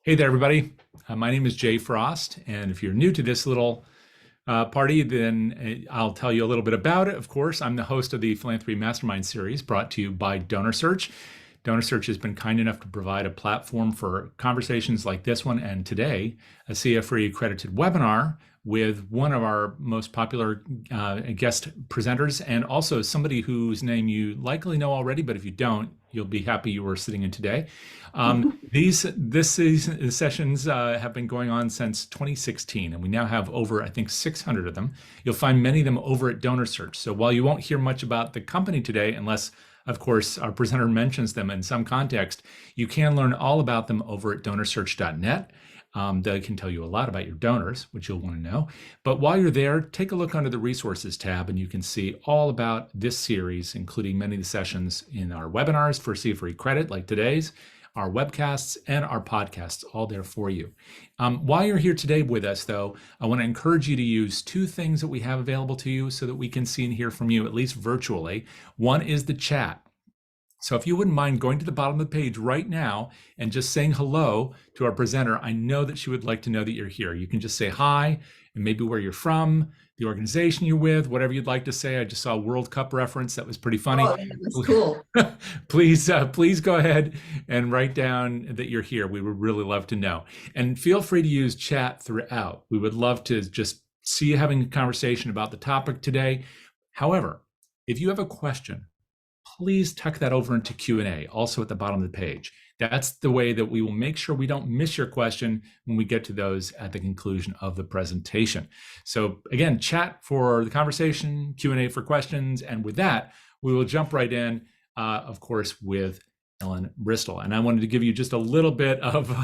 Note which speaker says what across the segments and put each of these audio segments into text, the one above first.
Speaker 1: Hey there, everybody. My name is Jay Frost, and if you're new to this little party, then I'll tell you a little bit about it. Of course, I'm the host of the Philanthropy Mastermind series brought to you by DonorSearch. DonorSearch has been kind enough to provide a platform for conversations like this one, and today, a CFRE accredited webinar with one of our most popular guest presenters, and also somebody whose name you likely know already, but if you don't, you'll be happy you were sitting in today. This season, sessions have been going on since 2016, and we now have over, I think, 600 of them. You'll find many of them over at DonorSearch. So while you won't hear much about the company today, unless, of course, our presenter mentions them in some context, you can learn all about them over at donorsearch.net. They can tell you a lot about your donors, which you'll want to know. But while you're there, take a look under the resources tab and you can see all about this series, including many of the sessions in our webinars for CFRE credit, like today's, our webcasts, and our podcasts, all there for you. While you're here today with us, though, I want to encourage you to use two things that we have available to you so that we can see and hear from you, at least virtually. One is the chat. So if you wouldn't mind going to the bottom of the page right now and just saying hello to our presenter, I know that she would like to know that you're here. You can just say hi and maybe where you're from, the organization you're with, whatever you'd like to say. I just saw a World Cup reference. That was pretty funny.
Speaker 2: Oh, that was cool.
Speaker 1: Please go ahead and write down that you're here. We would really love to know. And feel free to use chat throughout. We would love to just see you having a conversation about the topic today. However, if you have a question, please tuck that over into Q&A, also at the bottom of the page. That's the way that we will make sure we don't miss your question when we get to those at the conclusion of the presentation. So again, chat for the conversation, Q&A for questions, and with that, we will jump right in, of course, with Ellen Bristol. And I wanted to give you just a little bit of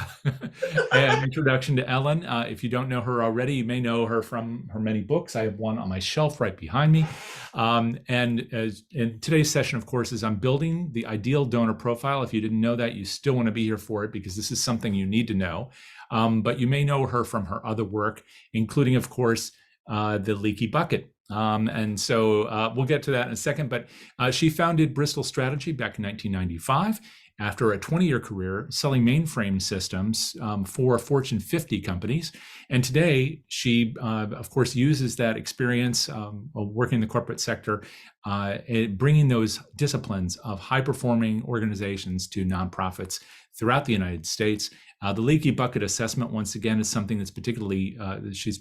Speaker 1: an introduction to Ellen. If you don't know her already, you may know her from her many books. I have one on my shelf right behind me. In today's session, of course, is I'm building the ideal donor profile. If you didn't know that, you still want to be here for it because this is something you need to know. But you may know her from her other work, including, of course, the Leaky Bucket. So we'll get to that in a second, but she founded Bristol Strategy back in 1995 after a 20-year career selling mainframe systems for Fortune 50 companies. And today she, of course, uses that experience working in the corporate sector, bringing those disciplines of high-performing organizations to nonprofits throughout the United States. The Leaky Bucket assessment, once again, is something that's particularly she's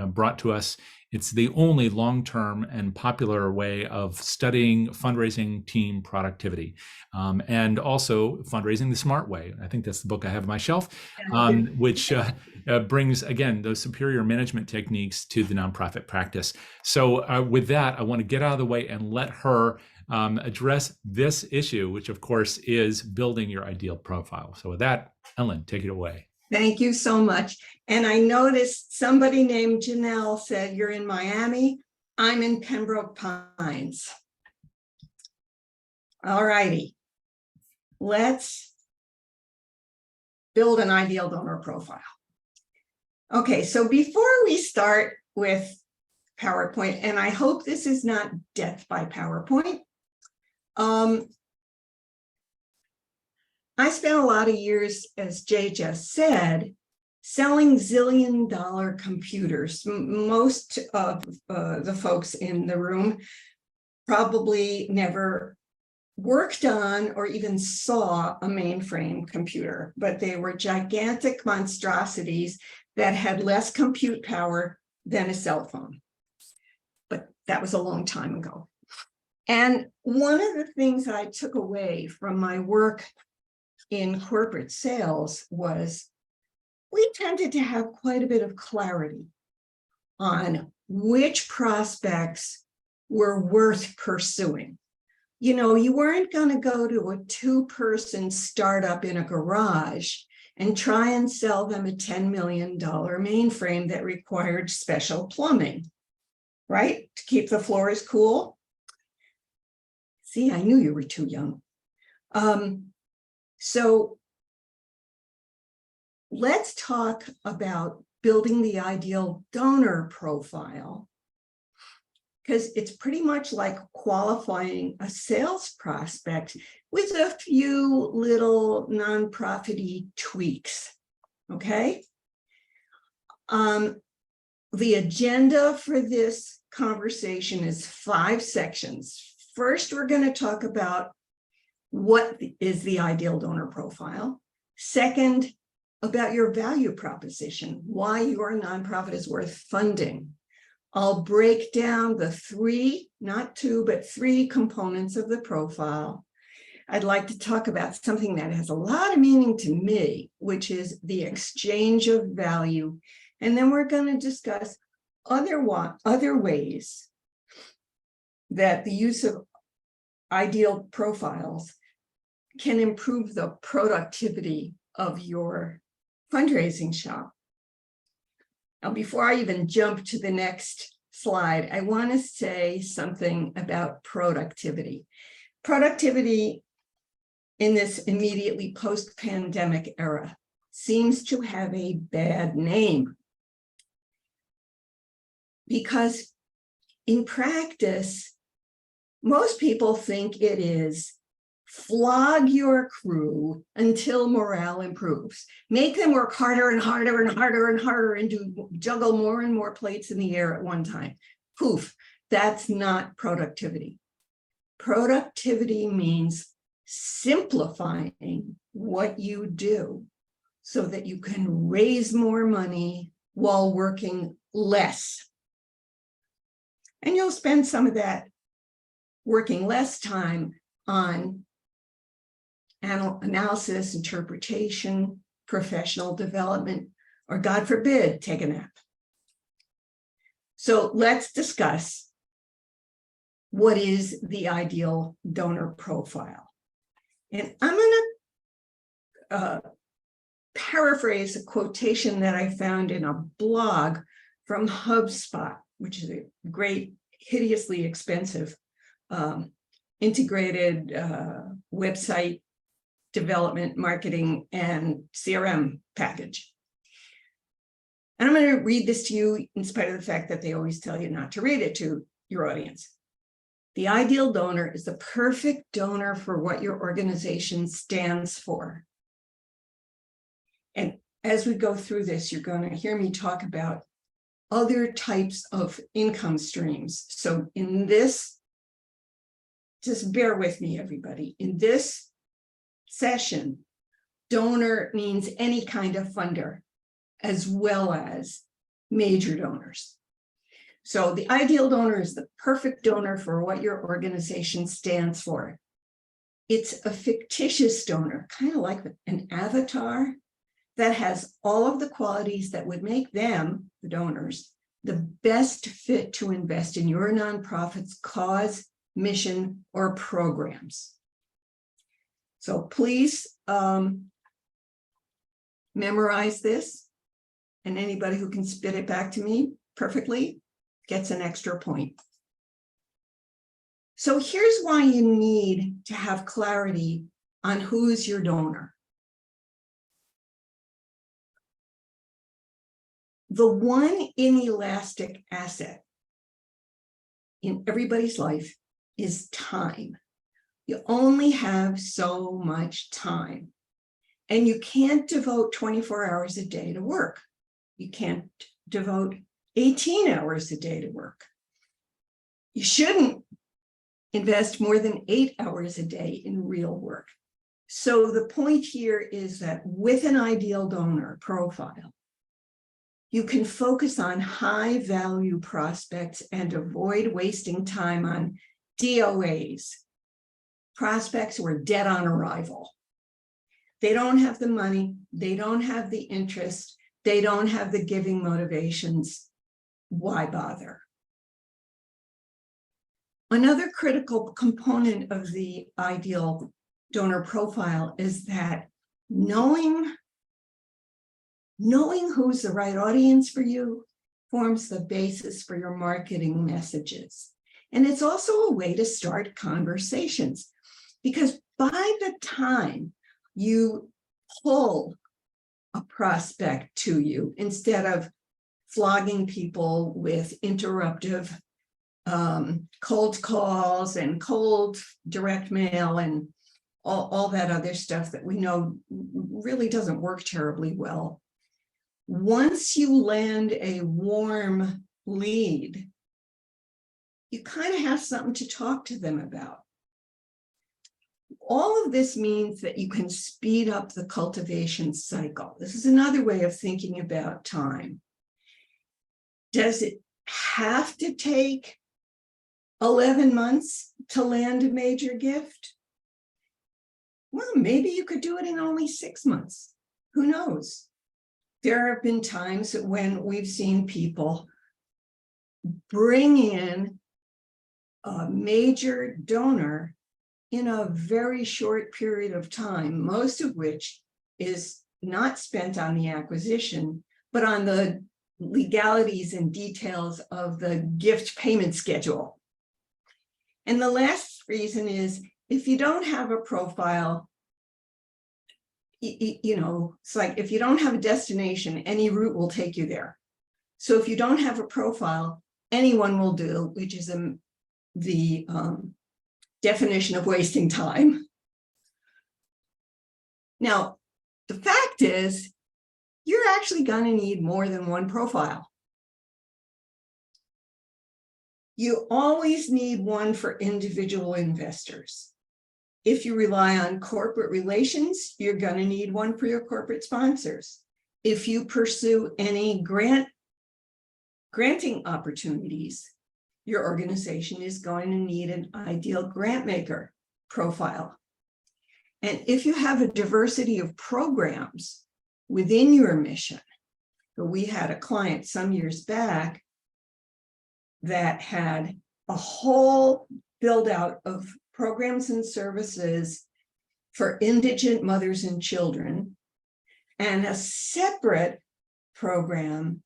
Speaker 1: brought to us. It's the only long-term and popular way of studying fundraising team productivity, and also fundraising the smart way. I think that's the book I have on my shelf, which brings, again, those superior management techniques to the nonprofit practice. So with that, I want to get out of the way and let her address this issue, which of course is building your ideal profile. So with that, Ellen, take it away.
Speaker 2: Thank you so much. And I noticed somebody named Janelle said you're in Miami. I'm in Pembroke Pines. All righty. Let's build an ideal donor profile. Okay, so before we start with PowerPoint, and I hope this is not death by PowerPoint, I spent a lot of years, as Jay just said, selling zillion-dollar computers. Most of the folks in the room probably never worked on or even saw a mainframe computer, but they were gigantic monstrosities that had less compute power than a cell phone. But that was a long time ago. And one of the things I took away from my work in corporate sales was we tended to have quite a bit of clarity on which prospects were worth pursuing. You know, you weren't going to go to a two-person startup in a garage and try and sell them a $10 million mainframe that required special plumbing, right? To keep the floors cool. See, I knew you were too young. So let's talk about building the ideal donor profile, because it's pretty much like qualifying a sales prospect with a few little nonprofit-y tweaks. okay? The agenda for this conversation is 5 sections. First, we're going to talk about what is the ideal donor profile. Second, about your value proposition, why your nonprofit is worth funding. I'll break down the 3, not 2, but 3 components of the profile. I'd like to talk about something that has a lot of meaning to me, which is the exchange of value. And then we're going to discuss other ways that the use of ideal profiles can improve the productivity of your fundraising shop. Now, before I even jump to the next slide, I want to say something about productivity. Productivity in this immediately post-pandemic era seems to have a bad name, because in practice, most people think it is flog your crew until morale improves. Make them work harder and harder and harder and harder and juggle more and more plates in the air at one time. Poof, that's not productivity. Productivity means simplifying what you do so that you can raise more money while working less. And you'll spend some of that working less time on analysis, interpretation, professional development, or God forbid, take a nap. So let's discuss what is the ideal donor profile. And I'm going to paraphrase a quotation that I found in a blog from HubSpot, which is a great, hideously expensive integrated website development, marketing, and CRM package. And I'm going to read this to you in spite of the fact that they always tell you not to read it to your audience. The ideal donor is the perfect donor for what your organization stands for. And as we go through this, you're going to hear me talk about other types of income streams. So in this, just bear with me, everybody. In this session, donor means any kind of funder, as well as major donors. So the ideal donor is the perfect donor for what your organization stands for. It's a fictitious donor, kind of like an avatar that has all of the qualities that would make them, the donors, the best fit to invest in your nonprofit's cause, mission, or programs. So please memorize this, and anybody who can spit it back to me perfectly gets an extra point. So here's why you need to have clarity on who's your donor. The one inelastic asset in everybody's life is time. You only have so much time, and you can't devote 24 hours a day to work. You can't devote 18 hours a day to work. You shouldn't invest more than 8 hours a day in real work. So the point here is that with an ideal donor profile, you can focus on high value prospects and avoid wasting time on DOAs, prospects who are dead on arrival. They don't have the money, they don't have the interest, they don't have the giving motivations. Why bother? Another critical component of the ideal donor profile is that knowing who's the right audience for you forms the basis for your marketing messages. And it's also a way to start conversations, because by the time you pull a prospect to you, instead of flogging people with interruptive cold calls and cold direct mail and all that other stuff that we know really doesn't work terribly well, Once you land a warm lead, you kind of have something to talk to them about. All of this means that you can speed up the cultivation cycle. This is another way of thinking about time. Does it have to take 11 months to land a major gift? Well, maybe you could do it in only 6 months. Who knows? There have been times when we've seen people bring in a major donor in a very short period of time, most of which is not spent on the acquisition, but on the legalities and details of the gift payment schedule. And the last reason is, if you don't have a profile, it's like if you don't have a destination, any route will take you there. So if you don't have a profile, anyone will do, which is the definition of wasting time. Now, the fact is, you're actually going to need more than one profile. You always need one for individual investors. If you rely on corporate relations, you're going to need one for your corporate sponsors. If you pursue any granting opportunities, your organization is going to need an ideal grant maker profile. And if you have a diversity of programs within your mission, we had a client some years back that had a whole build out of programs and services for indigent mothers and children, and a separate program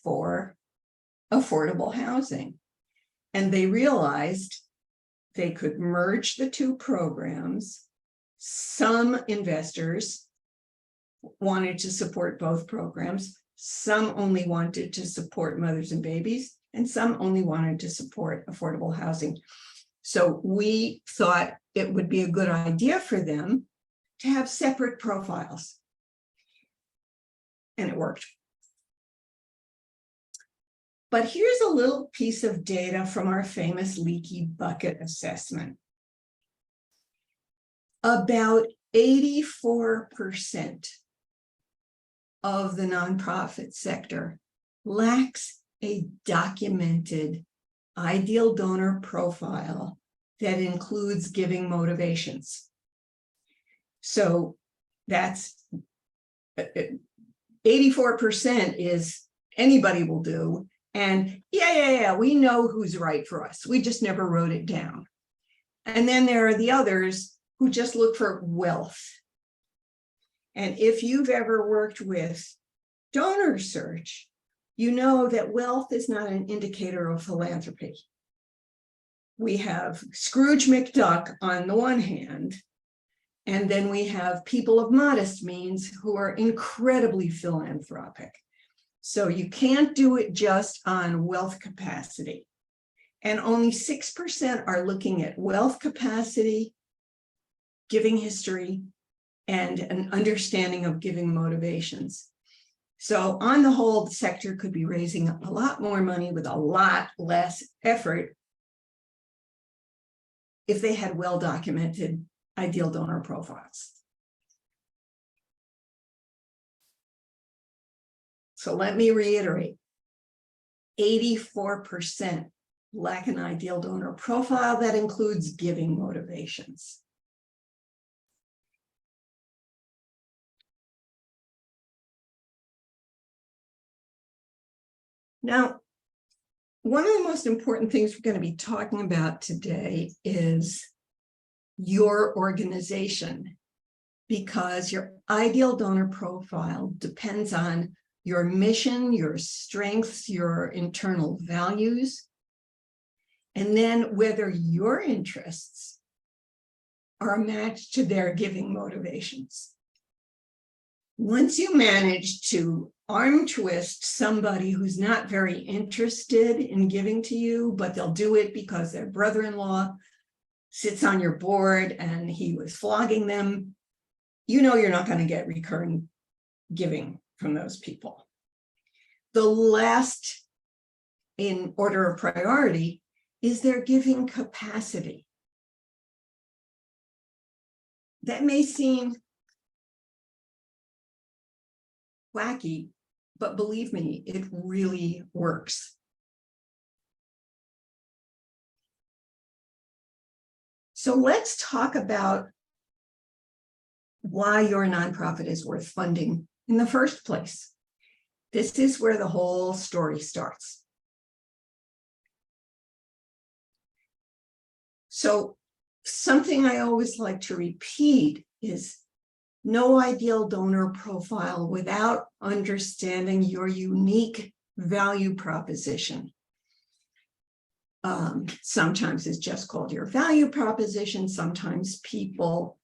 Speaker 2: for affordable housing. And they realized they could merge the two programs. Some investors wanted to support both programs. Some only wanted to support mothers and babies, and some only wanted to support affordable housing. So we thought it would be a good idea for them to have separate profiles. And it worked. But here's a little piece of data from our famous Leaky Bucket assessment. About 84% of the nonprofit sector lacks a documented ideal donor profile that includes giving motivations. So that's 84% is anybody will do. And yeah, we know who's right for us. We just never wrote it down. And then there are the others who just look for wealth. And if you've ever worked with DonorSearch, you know that wealth is not an indicator of philanthropy. We have Scrooge McDuck on the one hand, and then we have people of modest means who are incredibly philanthropic. So you can't do it just on wealth capacity. And only 6% are looking at wealth capacity, giving history, and an understanding of giving motivations. So on the whole, the sector could be raising a lot more money with a lot less effort if they had well-documented ideal donor profiles. So let me reiterate, 84% lack an ideal donor profile that includes giving motivations. Now, one of the most important things we're going to be talking about today is your organization, because your ideal donor profile depends on your mission, your strengths, your internal values, and then whether your interests are matched to their giving motivations. Once you manage to arm twist somebody who's not very interested in giving to you, but they'll do it because their brother-in-law sits on your board and he was flogging them, you know you're not going to get recurring giving from those people. The last in order of priority is their giving capacity. That may seem wacky, but believe me, it really works. So let's talk about why your nonprofit is worth funding in the first place. This is where the whole story starts. So something I always like to repeat is no ideal donor profile without understanding your unique value proposition. Sometimes it's just called your value proposition. Sometimes people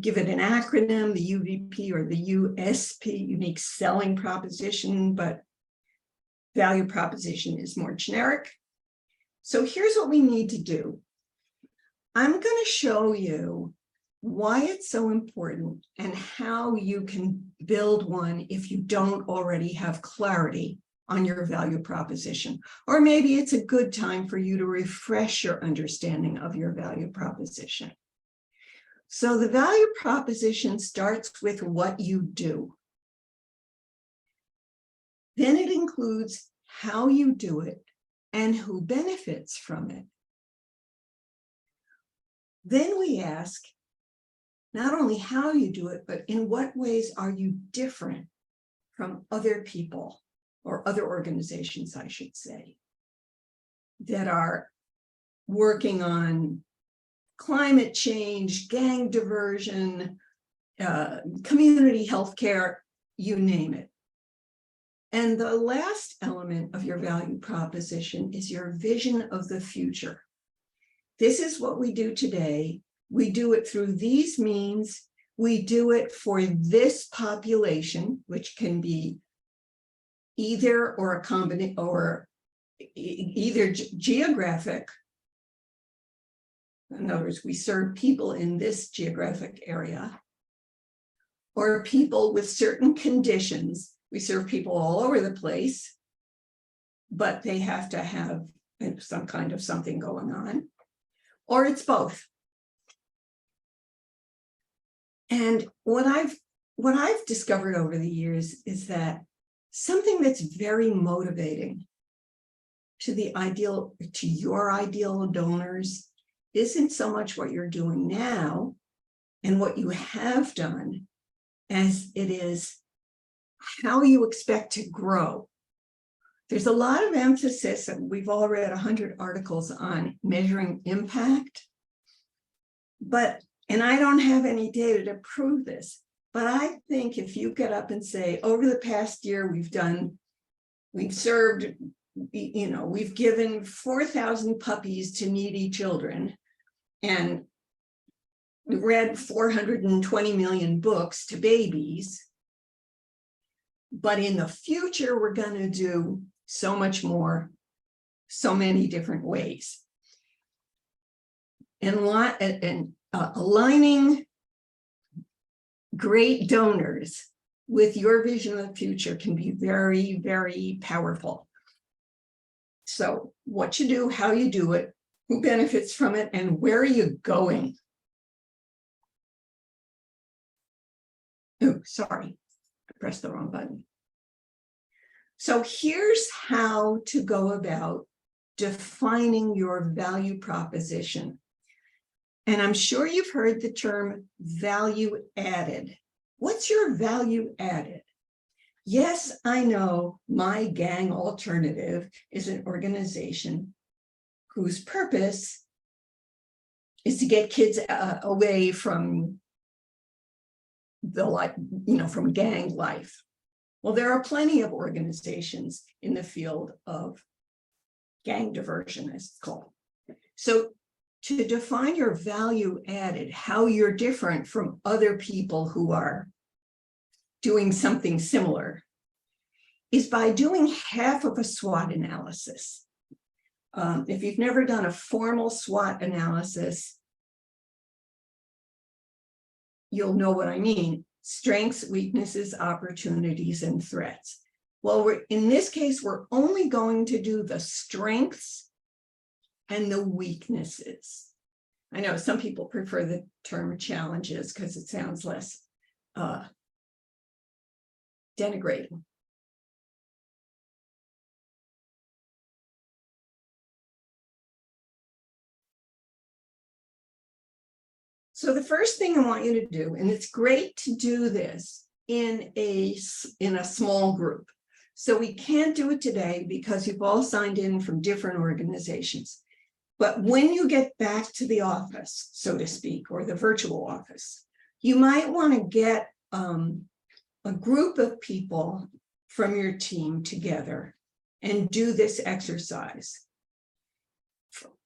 Speaker 2: give it an acronym, the UVP or the USP, unique selling proposition, but value proposition is more generic. So here's what we need to do. I'm going to show you why it's so important and how you can build one if you don't already have clarity on your value proposition. Or maybe it's a good time for you to refresh your understanding of your value proposition. So the value proposition starts with what you do. Then it includes how you do it and who benefits from it. Then we ask not only how you do it, but in what ways are you different from other people or other organizations, I should say, that are working on climate change, gang diversion, community healthcare, you name it. And the last element of your value proposition is your vision of the future. This is what we do today. We do it through these means. We do it for this population, which can be either or a combination or either geographic. In other words, we serve people in this geographic area, or people with certain conditions. We serve people all over the place, but they have to have some kind of something going on, or it's both. And what I've discovered over the years is that something that's very motivating to your ideal donors isn't so much what you're doing now and what you have done, as it is how you expect to grow. There's a lot of emphasis, and we've all read 100 articles on measuring impact, and I don't have any data to prove this, but I think if you get up and say, over the past year, we've served, we've given 4,000 puppies to needy children, and we read 420 million books to babies, but in the future, we're going to do so much more, so many different ways. And aligning great donors with your vision of the future can be very, very powerful. So what you do, how you do it, who benefits from it, and where are you going? Oh, sorry, I pressed the wrong button. So here's how to go about defining your value proposition. And I'm sure you've heard the term value added. What's your value added? Yes, I know My Gang Alternative is an organization whose purpose is to get kids away from from gang life. Well, there are plenty of organizations in the field of gang diversion, as it's called. So to define your value added, how you're different from other people who are doing something similar, is by doing half of a SWOT analysis. If you've never done a formal SWOT analysis, you'll know what I mean. strengths, weaknesses, opportunities, and threats. Well, in this case, we're only going to do the strengths and the weaknesses. I know some people prefer the term challenges because it sounds less denigrating. So the first thing I want you to do, and it's great to do this in a small group. So we can't do it today because you've all signed in from different organizations. But when you get back to the office, so to speak, or the virtual office, you might want to get a group of people from your team together and do this exercise.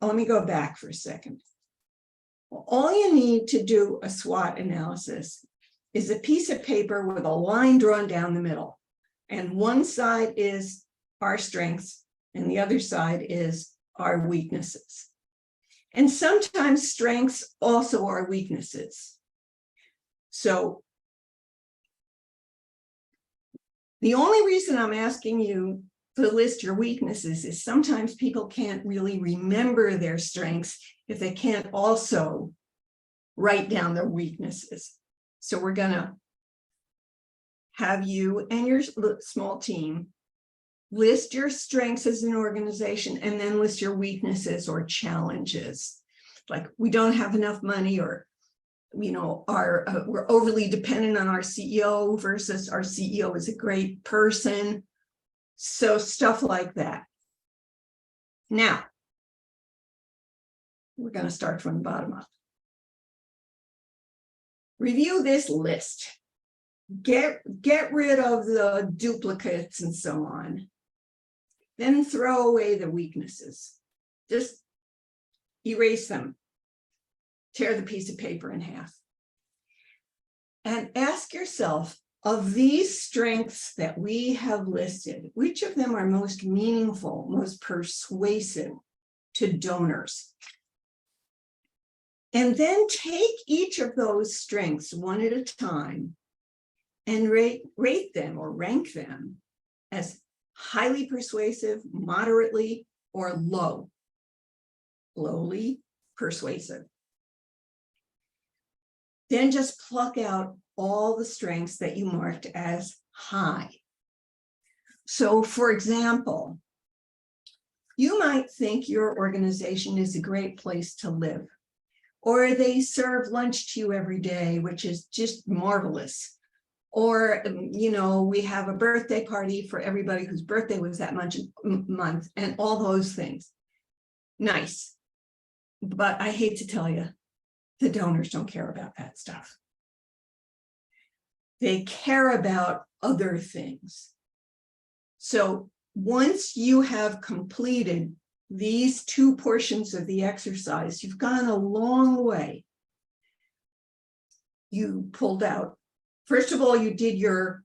Speaker 2: Let me go back for a second. All you need to do a SWOT analysis is a piece of paper with a line drawn down the middle. And one side is our strengths and the other side is our weaknesses. And sometimes strengths also are weaknesses. So the only reason I'm asking you to list your weaknesses is sometimes people can't really remember their strengths if they can't also write down their weaknesses. So we're gonna have you and your small team list your strengths as an organization and then list your weaknesses or challenges. Like we don't have enough money, or we're overly dependent on our CEO versus our CEO is a great person. So stuff like that. Now, we're going to start from the bottom up. Review this list. Get rid of the duplicates and so on. Then throw away the weaknesses. Just erase them. Tear the piece of paper in half. And ask yourself, of these strengths that we have listed, which of them are most meaningful, most persuasive to donors? And then take each of those strengths one at a time and rate them or rank them as highly persuasive, moderately, or lowly persuasive. Then just pluck out all the strengths that you marked as high. So, for example, you might think your organization is a great place to live, or they serve lunch to you every day, which is just marvelous. Or, we have a birthday party for everybody whose birthday was that month, and all those things. Nice. But I hate to tell you, the donors don't care about that stuff. They care about other things. So once you have completed these two portions of the exercise, you've gone a long way. You pulled out, first of all, you did your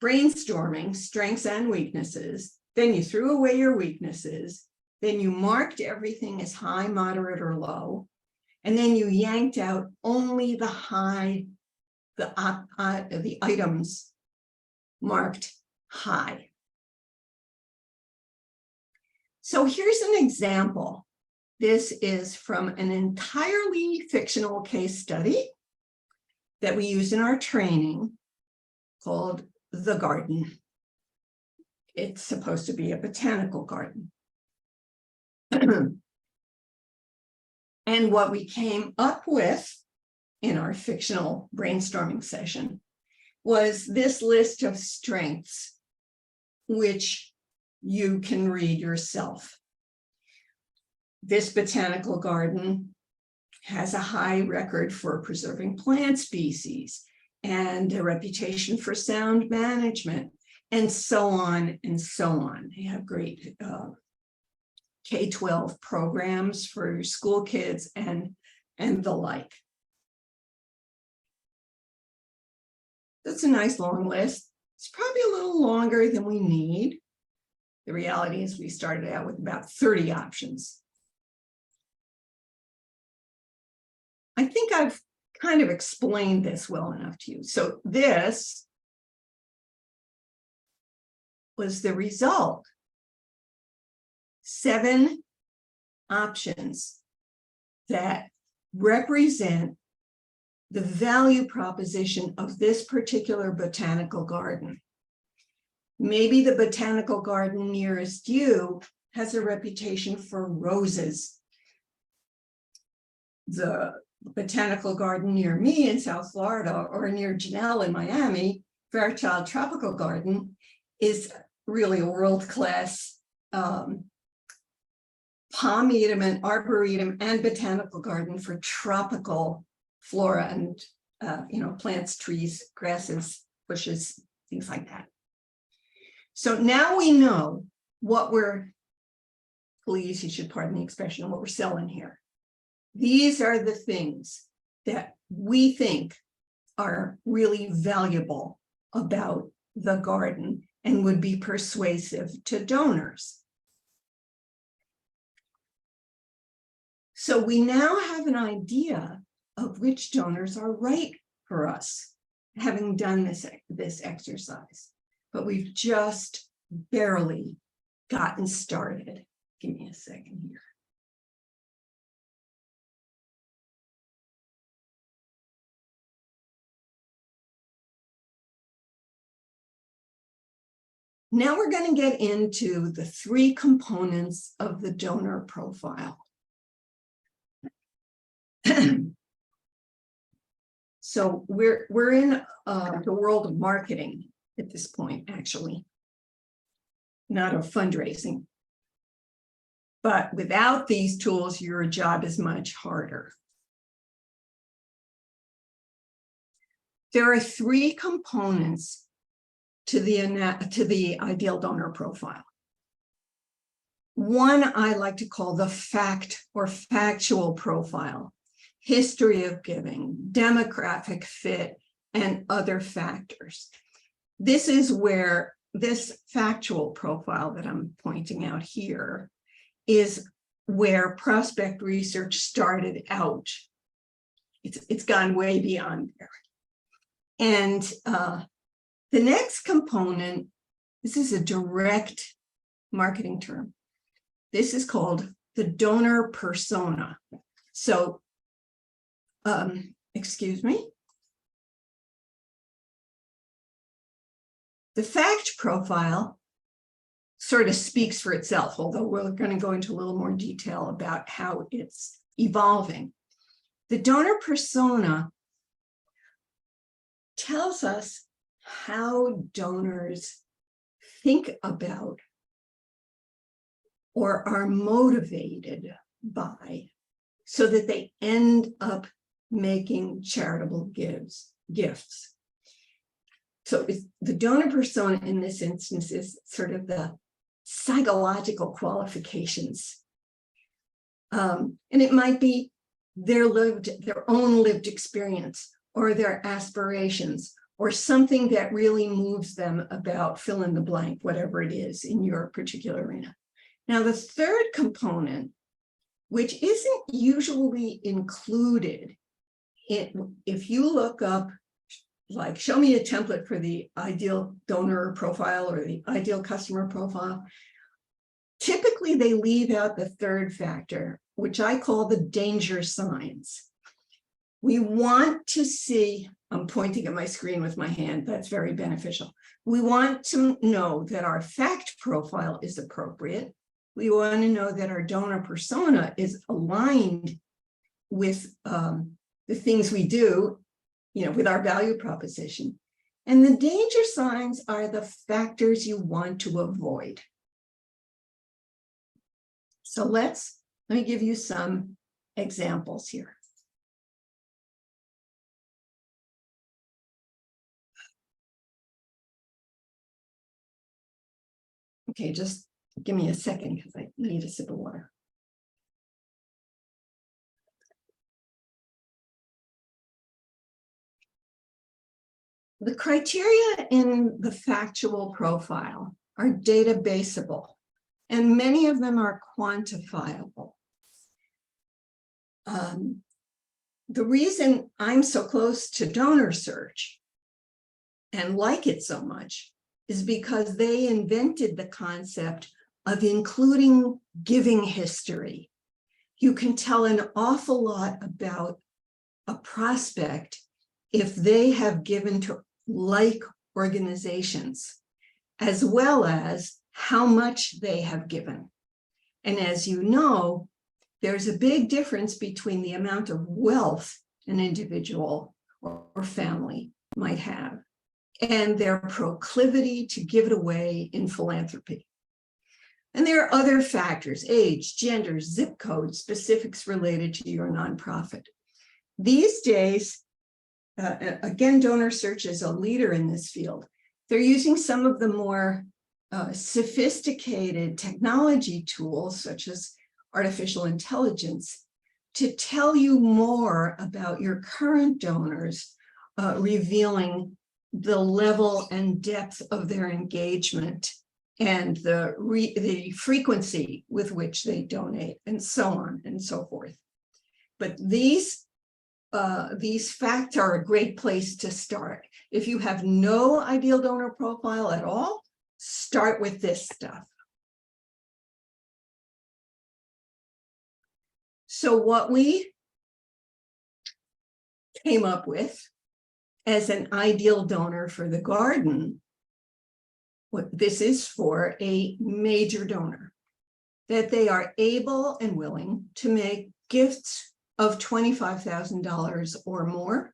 Speaker 2: brainstorming, strengths and weaknesses. Then you threw away your weaknesses. Then you marked everything as high, moderate, or low. And then you yanked out only the high, the items marked high. So here's an example. This is from an entirely fictional case study that we use in our training called The Garden. It's supposed to be a botanical garden. And what we came up with in our fictional brainstorming session was this list of strengths, which you can read yourself. This botanical garden has a high record for preserving plant species and a reputation for sound management, and so on and so on. They have great K-12 programs for school kids and the like. That's a nice long list. It's probably a little longer than we need. The reality is we started out with about 30 options. I think I've kind of explain this well enough to you. So this was the result. 7 options that represent the value proposition of this particular botanical garden. Maybe the botanical garden nearest you has a reputation for roses. The botanical garden near me in South Florida or near Janelle in Miami, Fairchild Tropical Garden, is really a world-class palmedum and arboretum and botanical garden for tropical flora and plants, trees, grasses, bushes, things like that. So now we know what we're, please, you should pardon the expression, what we're selling here. These are the things that we think are really valuable about the garden and would be persuasive to donors. So we now have an idea of which donors are right for us, having done this exercise, but we've just barely gotten started. Give me a second here. Now we're going to get into the 3 components of the donor profile. So we're in the world of marketing at this point, actually, not of fundraising. But without these tools, your job is much harder. There are 3 components to the ideal donor profile. One I like to call the fact or factual profile: history of giving, demographic fit, and other factors. This is where this factual profile that I'm pointing out here is where prospect research started out. It's gone way beyond there. And the next component, this is a direct marketing term. This is called the donor persona. So, excuse me. The fact profile sort of speaks for itself, although we're going to go into a little more detail about how it's evolving. The donor persona tells us how donors think about or are motivated by, so that they end up making charitable gifts. So the donor persona in this instance is sort of the psychological qualifications. And it might be their own lived experience, or their aspirations, or something that really moves them about fill in the blank, whatever it is in your particular arena. Now, the third component, which isn't usually included, if you look up, like, show me a template for the ideal donor profile or the ideal customer profile, typically they leave out the third factor, which I call the danger signs. We want to see, I'm pointing at my screen with my hand, that's very beneficial. We want to know that our fact profile is appropriate. We want to know that our donor persona is aligned with the things we do, with our value proposition. And the danger signs are the factors you want to avoid. So let me give you some examples here. Okay, just give me a second because I need a sip of water. The criteria in the factual profile are databaseable, and many of them are quantifiable. the reason I'm so close to DonorSearch and like it so much is because they invented the concept of including giving history. You can tell an awful lot about a prospect if they have given to like organizations, as well as how much they have given. And as you know, there's a big difference between the amount of wealth an individual or family might have and their proclivity to give it away in philanthropy. And there are other factors: age, gender, zip code, specifics related to your nonprofit. These days, again, DonorSearch is a leader in this field. They're using some of the more sophisticated technology tools, such as artificial intelligence, to tell you more about your current donors, revealing the level and depth of their engagement and the frequency with which they donate, and so on and so forth. But these facts are a great place to start. If you have no ideal donor profile at all, start with this stuff. So what we came up with as an ideal donor for the garden, this is for a major donor, that they are able and willing to make gifts of $25,000 or more,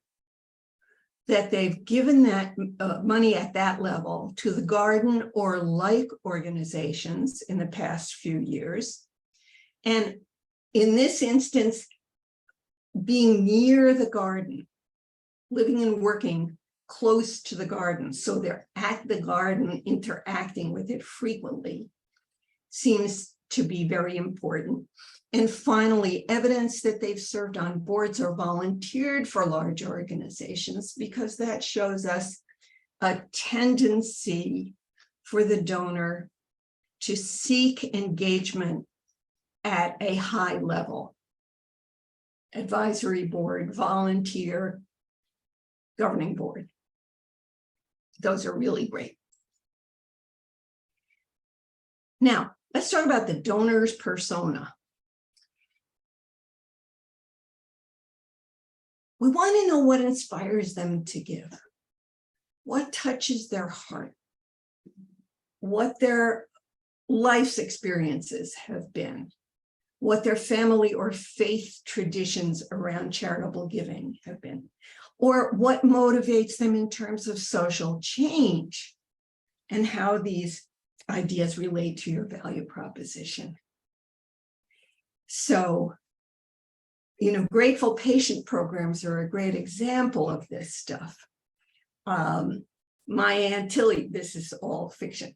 Speaker 2: that they've given that money at that level to the garden or like organizations in the past few years. And in this instance, being near the garden, living and working close to the garden, so they're at the garden interacting with it frequently, seems to be very important. And finally, evidence that they've served on boards or volunteered for large organizations, because that shows us a tendency for the donor to seek engagement at a high level: advisory board, volunteer, governing board. Those are really great. Now, let's talk about the donor's persona. We want to know what inspires them to give, what touches their heart, what their life's experiences have been, what their family or faith traditions around charitable giving have been, or what motivates them in terms of social change, and how these ideas relate to your value proposition. So, grateful patient programs are a great example of this stuff. My Aunt Tilly, this is all fiction.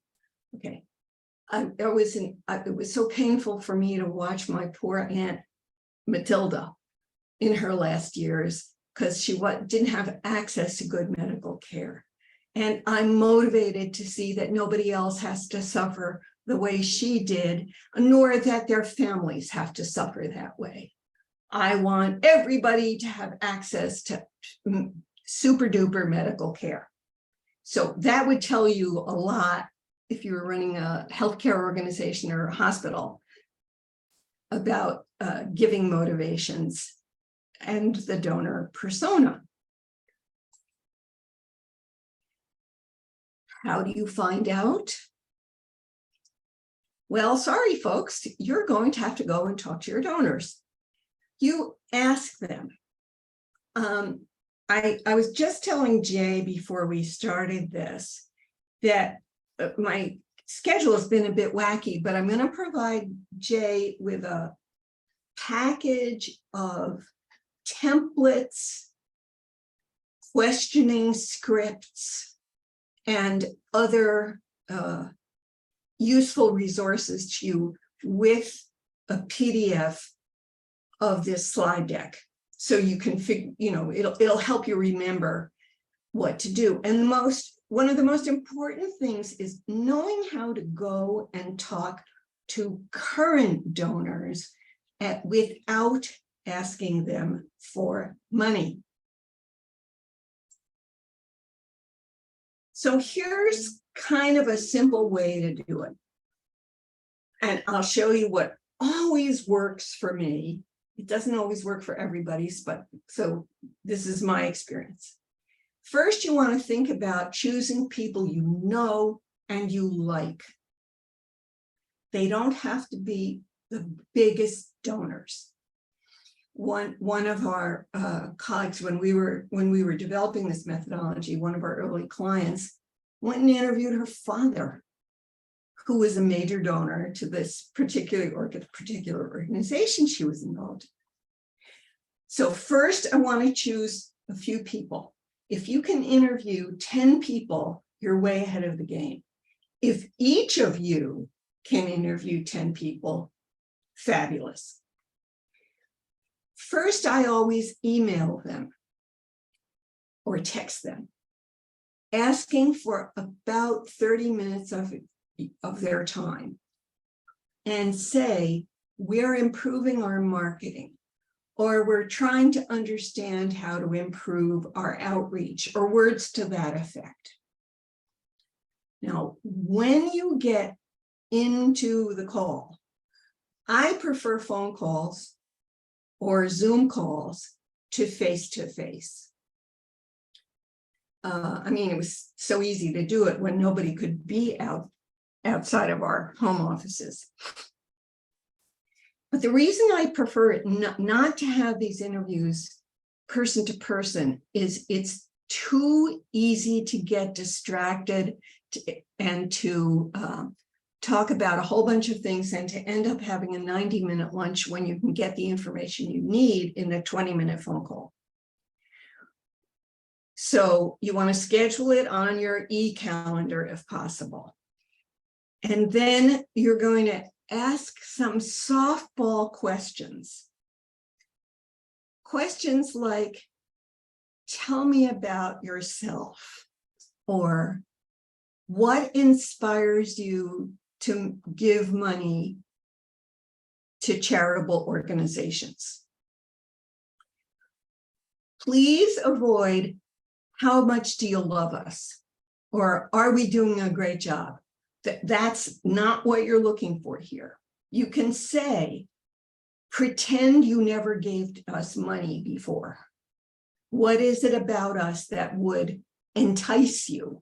Speaker 2: Okay. It was so painful for me to watch my poor Aunt Matilda in her last years, because she didn't have access to good medical care. And I'm motivated to see that nobody else has to suffer the way she did, nor that their families have to suffer that way. I want everybody to have access to super duper medical care. So that would tell you a lot if you were running a healthcare organization or a hospital about giving motivations and the donor persona. How do you find out? Well, sorry, folks, you're going to have to go and talk to your donors. You ask them. I was just telling Jay before we started this that my schedule has been a bit wacky, but I'm going to provide Jay with a package of templates, questioning scripts, and other useful resources to you with a PDF of this slide deck. So you can it'll help you remember what to do. And one of the most important things is knowing how to go and talk to current donors without asking them for money. So here's kind of a simple way to do it. And I'll show you what always works for me. It doesn't always work for everybody's, but so this is my experience. First, you want to think about choosing people you know and you like. They don't have to be the biggest donors. One of our colleagues, when we were developing this methodology, one of our early clients went and interviewed her father, who was a major donor to this particular organization she was involved in. So first, I want to choose a few people. If you can interview 10 people, you're way ahead of the game. If each of you can interview 10 people, fabulous. First, I always email them or text them, asking for about 30 minutes of their time, and say, we're improving our marketing, or we're trying to understand how to improve our outreach, or words to that effect. Now, when you get into the call, I prefer phone calls or Zoom calls to face-to-face. I mean, it was so easy to do it when nobody could be outside of our home offices. But the reason I prefer it not to have these interviews person to person is it's too easy to get distracted and to talk about a whole bunch of things and to end up having a 90-minute lunch when you can get the information you need in a 20-minute phone call. So you want to schedule it on your e-calendar if possible. And then you're going to ask some softball questions. Questions like, tell me about yourself, or what inspires you to give money to charitable organizations? Please avoid, how much do you love us? Or are we doing a great job? That's not what you're looking for here. You can say, pretend you never gave us money before. What is it about us that would entice you?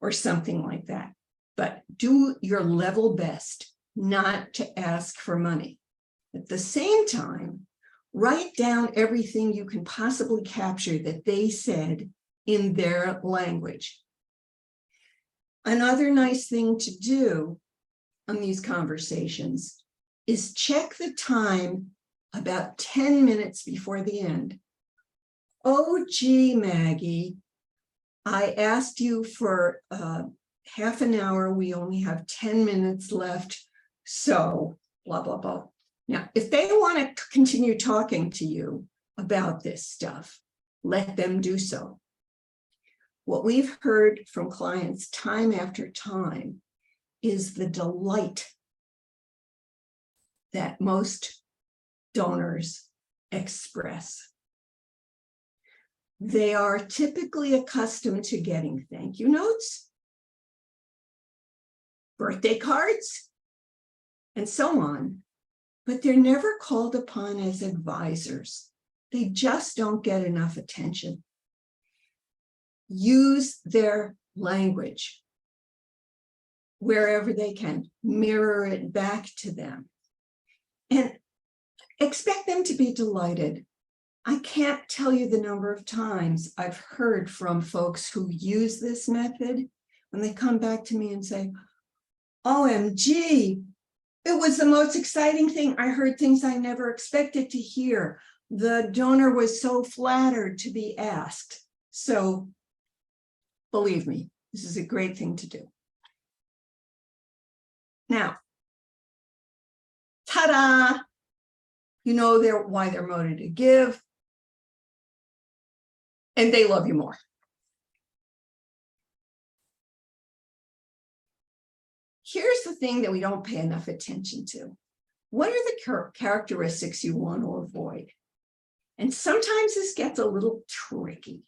Speaker 2: Or something like that. But do your level best not to ask for money. At the same time, write down everything you can possibly capture that they said in their language. Another nice thing to do on these conversations is check the time about 10 minutes before the end. Oh, gee, Maggie, I asked you for half an hour. We only have 10 minutes left. So blah, blah, blah. Now, if they want to continue talking to you about this stuff, let them do so. What we've heard from clients time after time is the delight that most donors express. They are typically accustomed to getting thank you notes, birthday cards, and so on, but they're never called upon as advisors. They just don't get enough attention. Use their language wherever they can, mirror it back to them, and expect them to be delighted. I can't tell you the number of times I've heard from folks who use this method when they come back to me and say, OMG, it was the most exciting thing. I heard things I never expected to hear. The donor was so flattered to be asked. So believe me, this is a great thing to do. Now, ta-da! You know why they're motivated to give, and they love you more. Here's the thing that we don't pay enough attention to. What are the characteristics you want to avoid? And sometimes this gets a little tricky.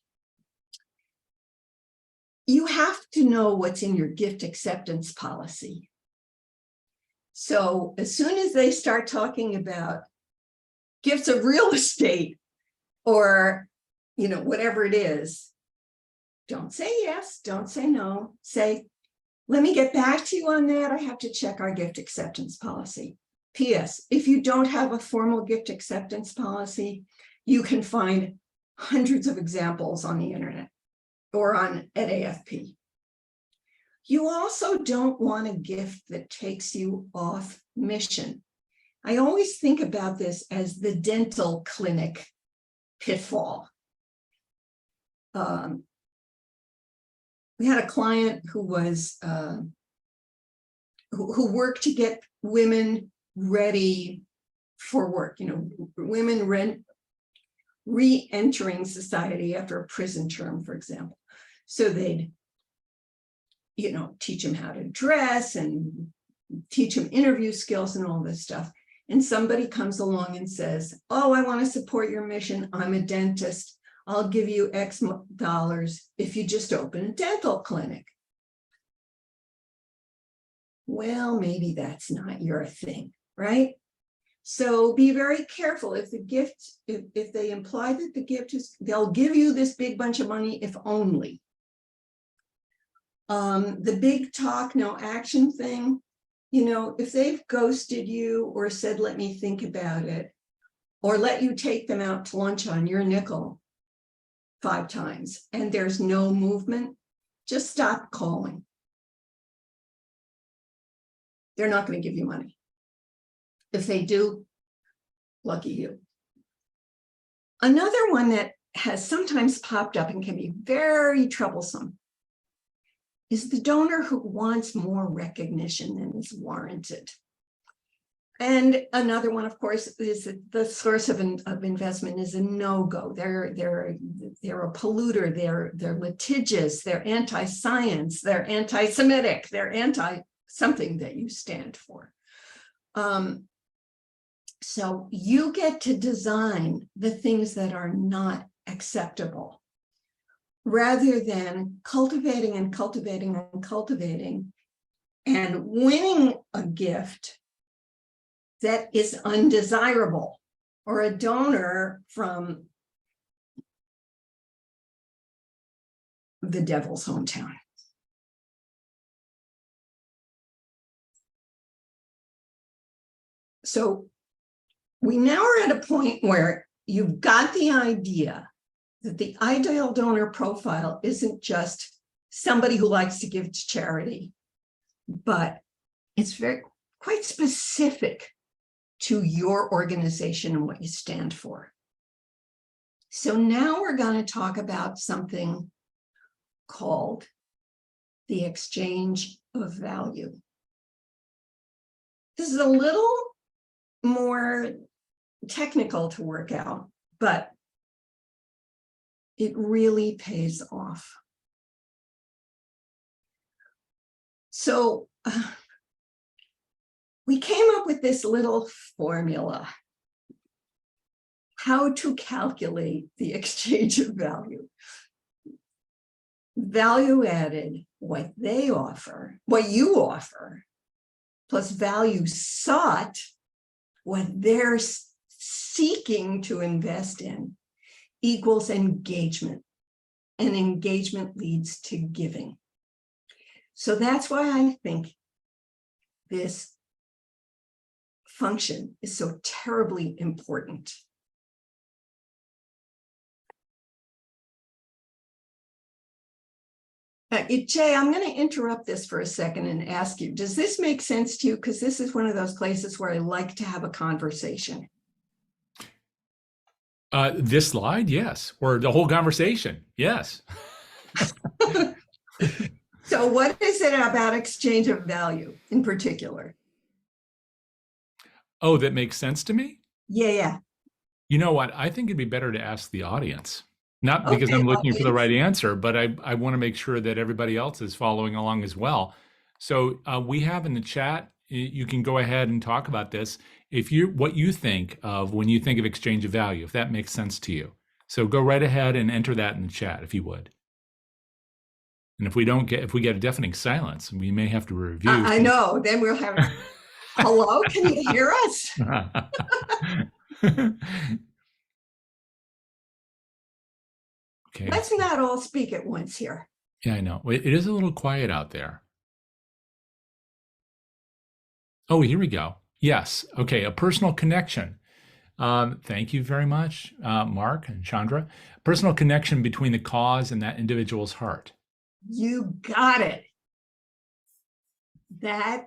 Speaker 2: You have to know what's in your gift acceptance policy. So as soon as they start talking about gifts of real estate or, whatever it is, don't say yes, don't say no. Say, let me get back to you on that. I have to check our gift acceptance policy. P.S. If you don't have a formal gift acceptance policy, you can find hundreds of examples on the internet or at AFP. You also don't want a gift that takes you off mission. I always think about this as the dental clinic pitfall. We had a client who was who worked to get women ready for work. Women re-entering society after a prison term, for example. So they'd, teach them how to dress and teach them interview skills and all this stuff. And somebody comes along and says, oh, I want to support your mission. I'm a dentist. I'll give you X dollars if you just open a dental clinic. Well, maybe that's not your thing, right? So be very careful. If the gift, if they imply that the gift is, they'll give you this big bunch of money if only. The big talk, no action thing, if they've ghosted you or said, let me think about it, or let you take them out to lunch on your nickel 5 times and there's no movement, just stop calling. They're not going to give you money. If they do, lucky you. Another one that has sometimes popped up and can be very troublesome is the donor who wants more recognition than is warranted. And another one, of course, is that the source of investment is a no-go. They're a polluter. They're litigious. They're anti-science. They're anti-Semitic. They're anti-something that you stand for. So you get to design the things that are not acceptable, rather than cultivating and cultivating and cultivating and winning a gift that is undesirable, or a donor from the devil's hometown. So we now are at a point where you've got the idea that the ideal donor profile isn't just somebody who likes to give to charity, but it's quite specific to your organization and what you stand for. So now we're going to talk about something called the exchange of value. This is a little more technical to work out, but it really pays off. So we came up with this little formula, how to calculate the exchange of value. Value added, what they offer, what you offer, plus value sought, what they're seeking to invest in, equals engagement. And engagement leads to giving. So that's why I think this function is so terribly important. Jay, I'm going to interrupt this for a second and ask you, does this make sense to you? Because this is one of those places where I like to have a conversation.
Speaker 1: This slide, yes, or the whole conversation, yes.
Speaker 2: So what is it about exchange of value in particular?
Speaker 1: Oh, that makes sense to me?
Speaker 2: Yeah.
Speaker 1: You know what? I think it'd be better to ask the audience. Not because I'm looking for the right answer, but I want to make sure that everybody else is following along as well. So we have in the chat you can go ahead and talk about this. If you what you think of when you think of exchange of value, if that makes sense to you. So go right ahead and enter that in the chat if you would. And if we get a deafening silence, we may have to review.
Speaker 2: I know. Then we'll have. Hello, can you hear us?
Speaker 1: Okay.
Speaker 2: Let's not all speak at once here.
Speaker 1: Yeah, I know. It is a little quiet out there. Oh, here we go. Yes. Okay. A personal connection. Thank you very much, Mark and Chandra. Personal connection between the cause and that individual's heart.
Speaker 2: You got it. That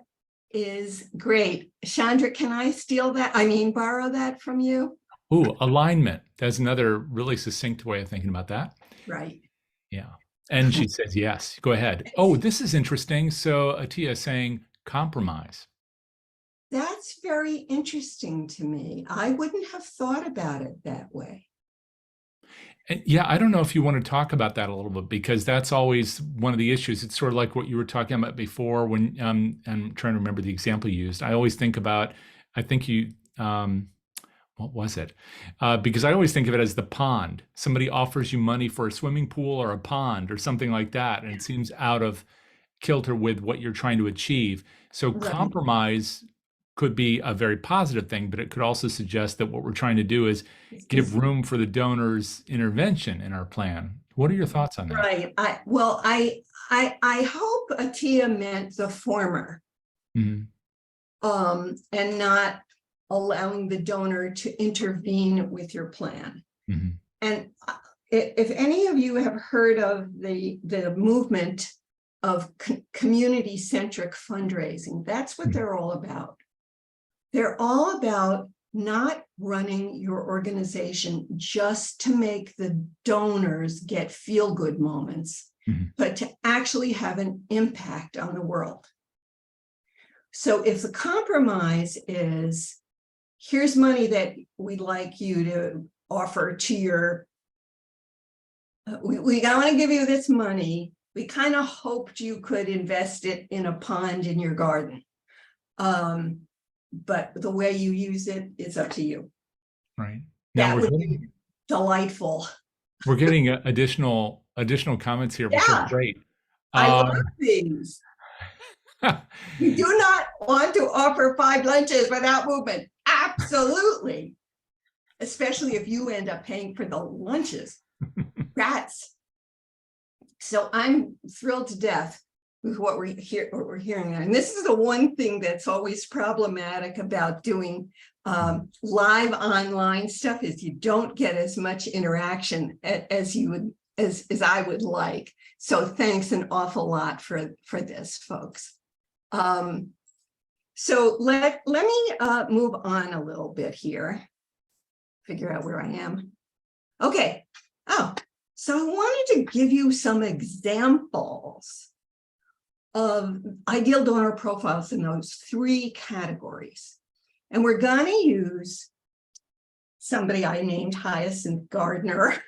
Speaker 2: is great. Chandra, can I steal that? I mean, borrow that from you?
Speaker 1: Ooh, alignment. That's another really succinct way of thinking about that.
Speaker 2: Right.
Speaker 1: Yeah. And she says, yes, go ahead. Oh, this is interesting. So Atia is saying compromise.
Speaker 2: That's very interesting to me. I wouldn't have thought about it that way.
Speaker 1: And yeah, I don't know if you want to talk about that a little bit, because that's always one of the issues. It's sort of like what you were talking about before when I'm trying to remember the example you used. I always think about, I think you, what was it? Because I always think of it as the pond. Somebody offers you money for a swimming pool or a pond or something like that, and it seems out of kilter with what you're trying to achieve. So
Speaker 2: Right.
Speaker 1: compromise could be a very positive thing, but it could also suggest that what we're trying to do is give room for the donor's intervention in our plan. What are your thoughts on that?
Speaker 2: Right. I hope Atia meant the former, and not allowing the donor to intervene with your plan. And if any of you have heard of the movement of community-centric fundraising, that's what they're all about. They're all about not running your organization just to make the donors get feel-good moments, but to actually have an impact on the world. So if the compromise is, here's money that we'd like you to offer to your, we want to give you this money. We kind of hoped you could invest it in a pond in your garden. But the way you use it is up to you.
Speaker 1: Right. Now
Speaker 2: that would be delightful.
Speaker 1: We're getting additional comments here, which are great.
Speaker 2: I love these. We do not want to offer 5 lunches without movement. Absolutely. Especially if you end up paying for the lunches. Rats. So I'm thrilled to death with what we're hearing. And this is the one thing that's always problematic about doing live online stuff, is you don't get as much interaction as you would, as I would like. So thanks an awful lot for this, folks. So let me move on a little bit here. Figure out where I am. Okay. Oh, so I wanted to give you some examples of ideal donor profiles in those 3 categories. And we're going to use somebody I named Hyacinth Gardner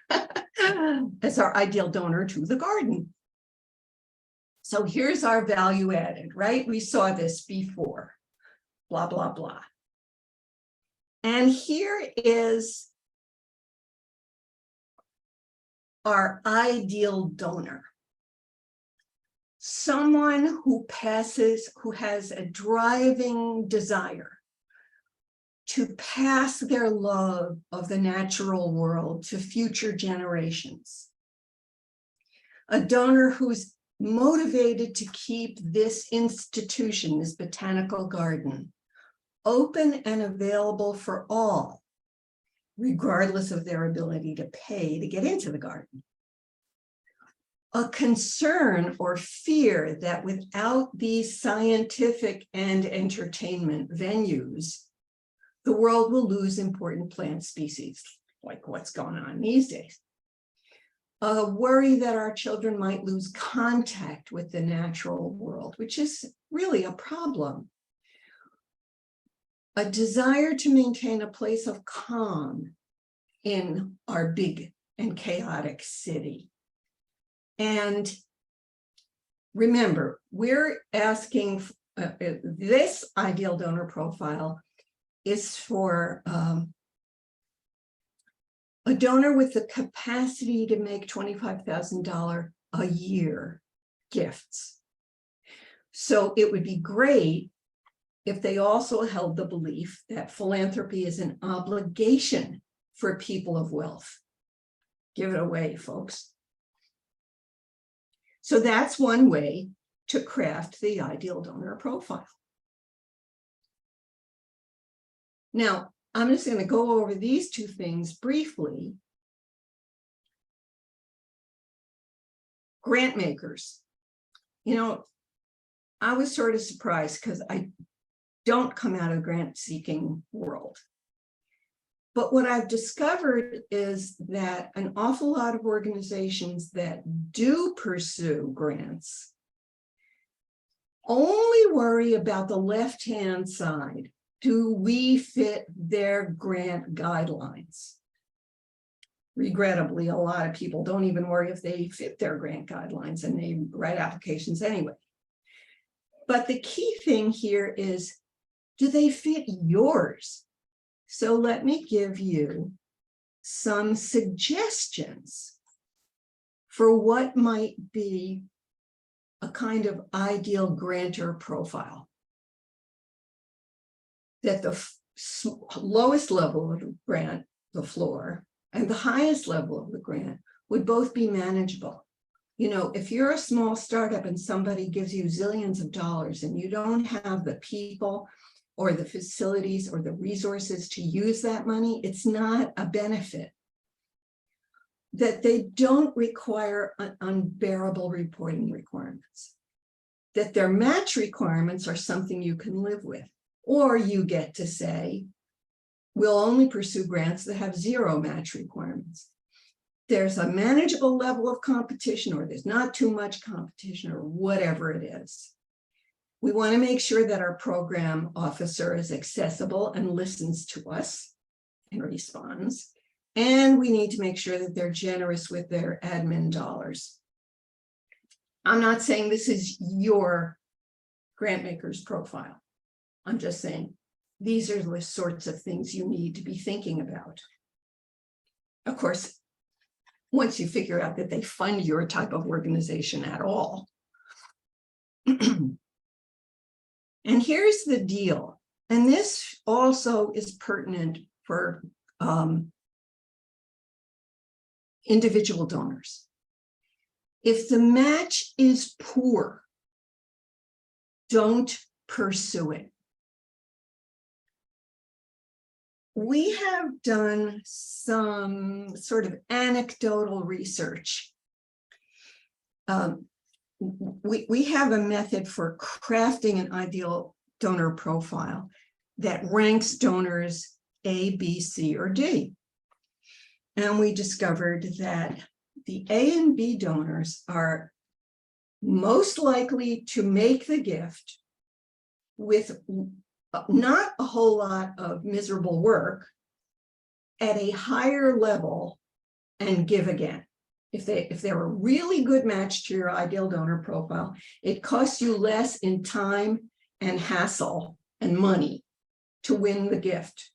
Speaker 2: as our ideal donor to the garden. So here's our value added, right? We saw this before, blah, blah, blah. And here is our ideal donor. Someone who has a driving desire to pass their love of the natural world to future generations. A donor who's motivated to keep this institution, this botanical garden, open and available for all, regardless of their ability to pay to get into the garden. A concern or fear that without these scientific and entertainment venues, the world will lose important plant species, like what's going on these days. A worry that our children might lose contact with the natural world, which is really a problem. A desire to maintain a place of calm in our big and chaotic city. And remember, we're asking this ideal donor profile is for a donor with the capacity to make $25,000 a year gifts. So it would be great if they also held the belief that philanthropy is an obligation for people of wealth. Give it away, folks. So that's one way to craft the ideal donor profile. Now, I'm just going to go over these two things briefly. Grant makers. You know, I was sort of surprised because I don't come out of the grant seeking world. But what I've discovered is that an awful lot of organizations that do pursue grants only worry about the left-hand side. Do we fit their grant guidelines? Regrettably, a lot of people don't even worry if they fit their grant guidelines, and they write applications anyway. But the key thing here is, do they fit yours? So let me give you some suggestions for what might be a kind of ideal grantor profile. That the lowest level of the grant, the floor, and the highest level of the grant would both be manageable. You know, if you're a small startup and somebody gives you zillions of dollars and you don't have the people or the facilities or the resources to use that money, it's not a benefit. That they don't require unbearable reporting requirements. That their match requirements are something you can live with. Or you get to say, we'll only pursue grants that have zero match requirements. There's a manageable level of competition, or there's not too much competition, or whatever it is. We want to make sure that our program officer is accessible and listens to us and responds. And we need to make sure that they're generous with their admin dollars. I'm not saying this is your grant maker's profile. I'm just saying these are the sorts of things you need to be thinking about. Of course, once you figure out that they fund your type of organization at all. And here's the deal. And this also is pertinent for individual donors. If the match is poor, don't pursue it. We have done some sort of anecdotal research. We have a method for crafting an ideal donor profile that ranks donors A, B, C, or D. And we discovered that the A and B donors are most likely to make the gift with not a whole lot of miserable work at a higher level and give again. If they're a really good match to your ideal donor profile, it costs you less in time and hassle and money to win the gift.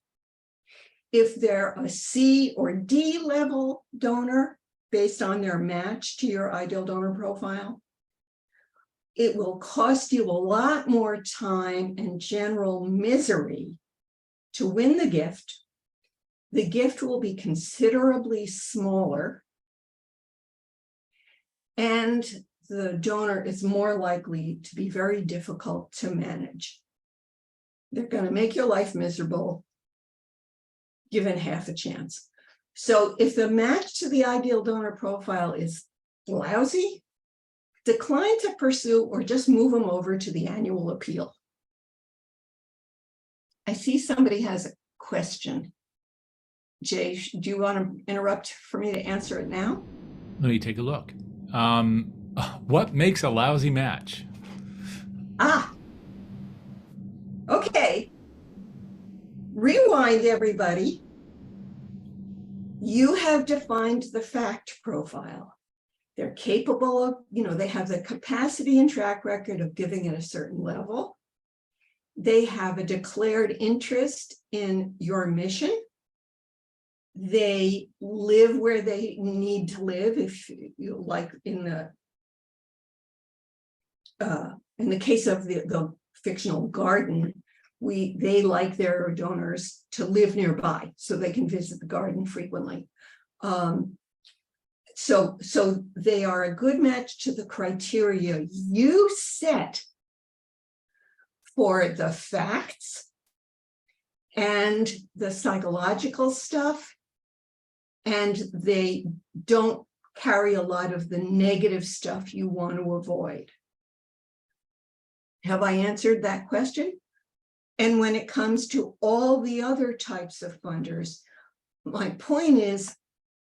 Speaker 2: If they're a C or D level donor based on their match to your ideal donor profile, it will cost you a lot more time and general misery to win the gift. The gift will be considerably smaller, and the donor is more likely to be very difficult to manage. They're going to make your life miserable, given half a chance. So if the match to the ideal donor profile is lousy, decline to pursue or just move them over to the annual appeal. I see somebody has a question. Jay, do you want to interrupt for me to answer it now?
Speaker 1: Let me take a look. What makes a lousy match?
Speaker 2: Okay. Rewind, everybody. You have defined the fact profile. They're capable of, they have the capacity and track record of giving at a certain level. They have a declared interest in your mission. They live where they need to live. If you like, in the case of the fictional garden, they like their donors to live nearby so they can visit the garden frequently. So they are a good match to the criteria you set for the facts and the psychological stuff, and they don't carry a lot of the negative stuff you want to avoid. Have I answered that question? And when it comes to all the other types of funders, my point is,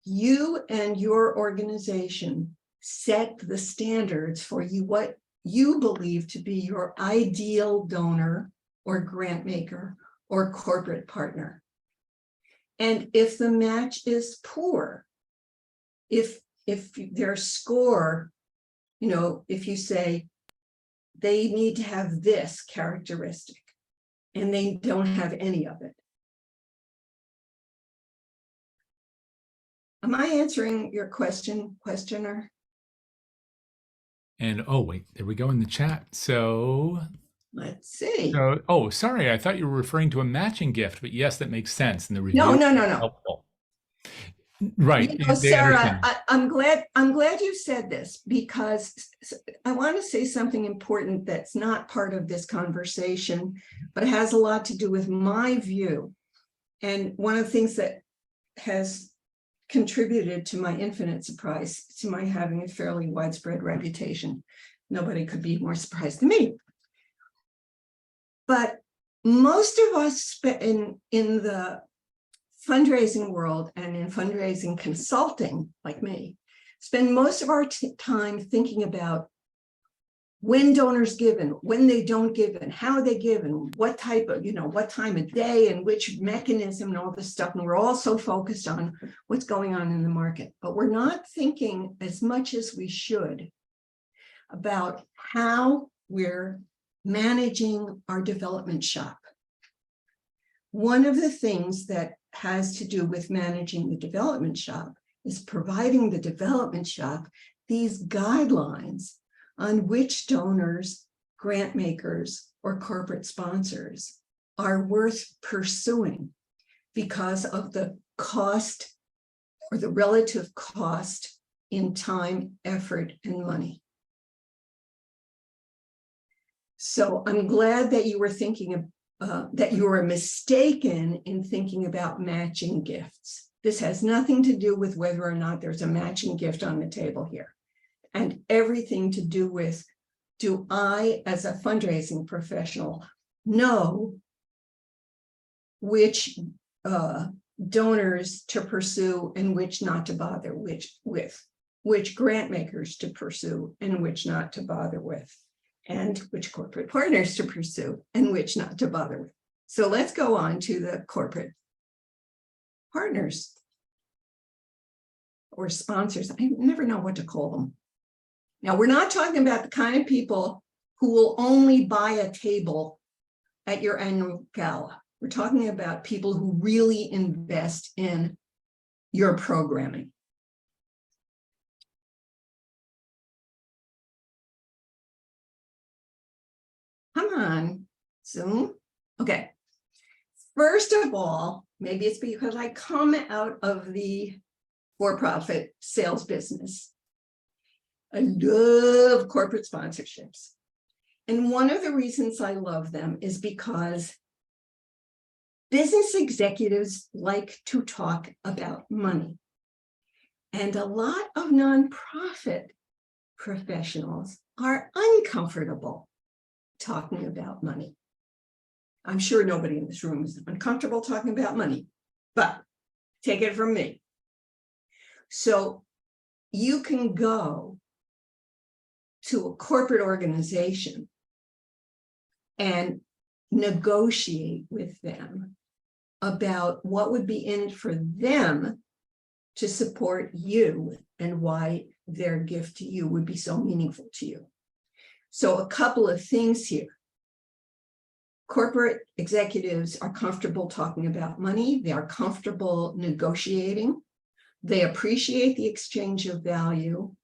Speaker 2: you and your organization set the standards for you, what you believe to be your ideal donor or grant maker or corporate partner. And if the match is poor, if their score, if you say they need to have this characteristic and they don't have any of it. Am I answering your question, questioner?
Speaker 1: And oh, wait, there we go in the chat. So
Speaker 2: Let's see.
Speaker 1: oh, sorry, I thought you were referring to a matching gift, but yes, that makes sense. And the review
Speaker 2: No.
Speaker 1: helpful. Right.
Speaker 2: Sarah, I'm glad you said this, because I want to say something important that's not part of this conversation, but it has a lot to do with my view. And one of the things that has contributed to my infinite surprise, to my having a fairly widespread reputation. Nobody could be more surprised than me. But most of us in the fundraising world and in fundraising consulting, like me, spend most of our time thinking about when donors give and when they don't give and how they give and what type of, what time of day and which mechanism and all this stuff. And we're all so focused on what's going on in the market, but we're not thinking as much as we should about how we're managing our development shop. One of the things that has to do with managing the development shop is providing the development shop these guidelines on which donors, grant makers, or corporate sponsors are worth pursuing because of the cost or the relative cost in time, effort, and money. So I'm glad that you were thinking that you were mistaken in thinking about matching gifts. This has nothing to do with whether or not there's a matching gift on the table here, and everything to do with, do I, as a fundraising professional, know which donors to pursue and which not to bother which grant makers to pursue and which not to bother with, and which corporate partners to pursue and which not to bother with. So let's go on to the corporate partners or sponsors. I never know what to call them. Now, we're not talking about the kind of people who will only buy a table at your annual gala. We're talking about people who really invest in your programming. Come on, Zoom. Okay. First of all, maybe it's because I come out of the for-profit sales business. I love corporate sponsorships. And one of the reasons I love them is because business executives like to talk about money. And a lot of nonprofit professionals are uncomfortable talking about money. I'm sure nobody in this room is uncomfortable talking about money, but take it from me. So you can go to a corporate organization and negotiate with them about what would be in it for them to support you and why their gift to you would be so meaningful to you. So a couple of things here. Corporate executives are comfortable talking about money. They are comfortable negotiating. They appreciate the exchange of value.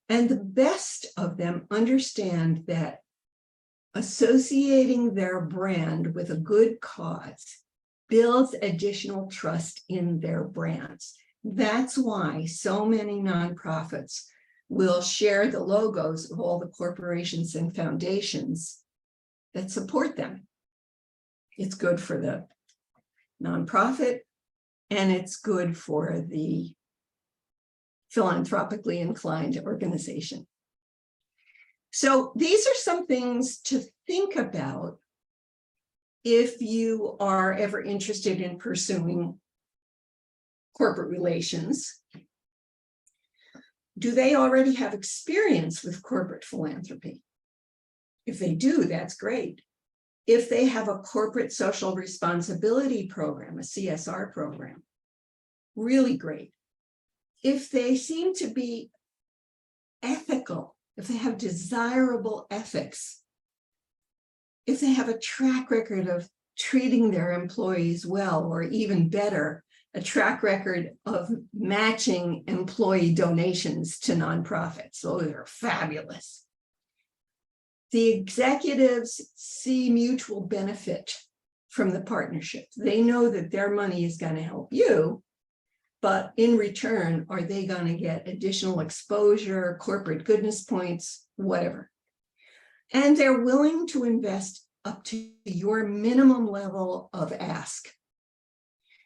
Speaker 2: And the best of them understand that associating their brand with a good cause builds additional trust in their brands. That's why so many nonprofits will share the logos of all the corporations and foundations that support them. It's good for the nonprofit, and it's good for the philanthropically inclined organization. So these are some things to think about if you are ever interested in pursuing corporate relations. Do they already have experience with corporate philanthropy? If they do, that's great. If they have a corporate social responsibility program, a CSR program, really great. If they seem to be ethical, if they have desirable ethics, if they have a track record of treating their employees well, or even better, a track record of matching employee donations to nonprofits, those are fabulous. The executives see mutual benefit from the partnership. They know that their money is going to help you, but in return, are they going to get additional exposure, corporate goodness points, whatever? And they're willing to invest up to your minimum level of ask.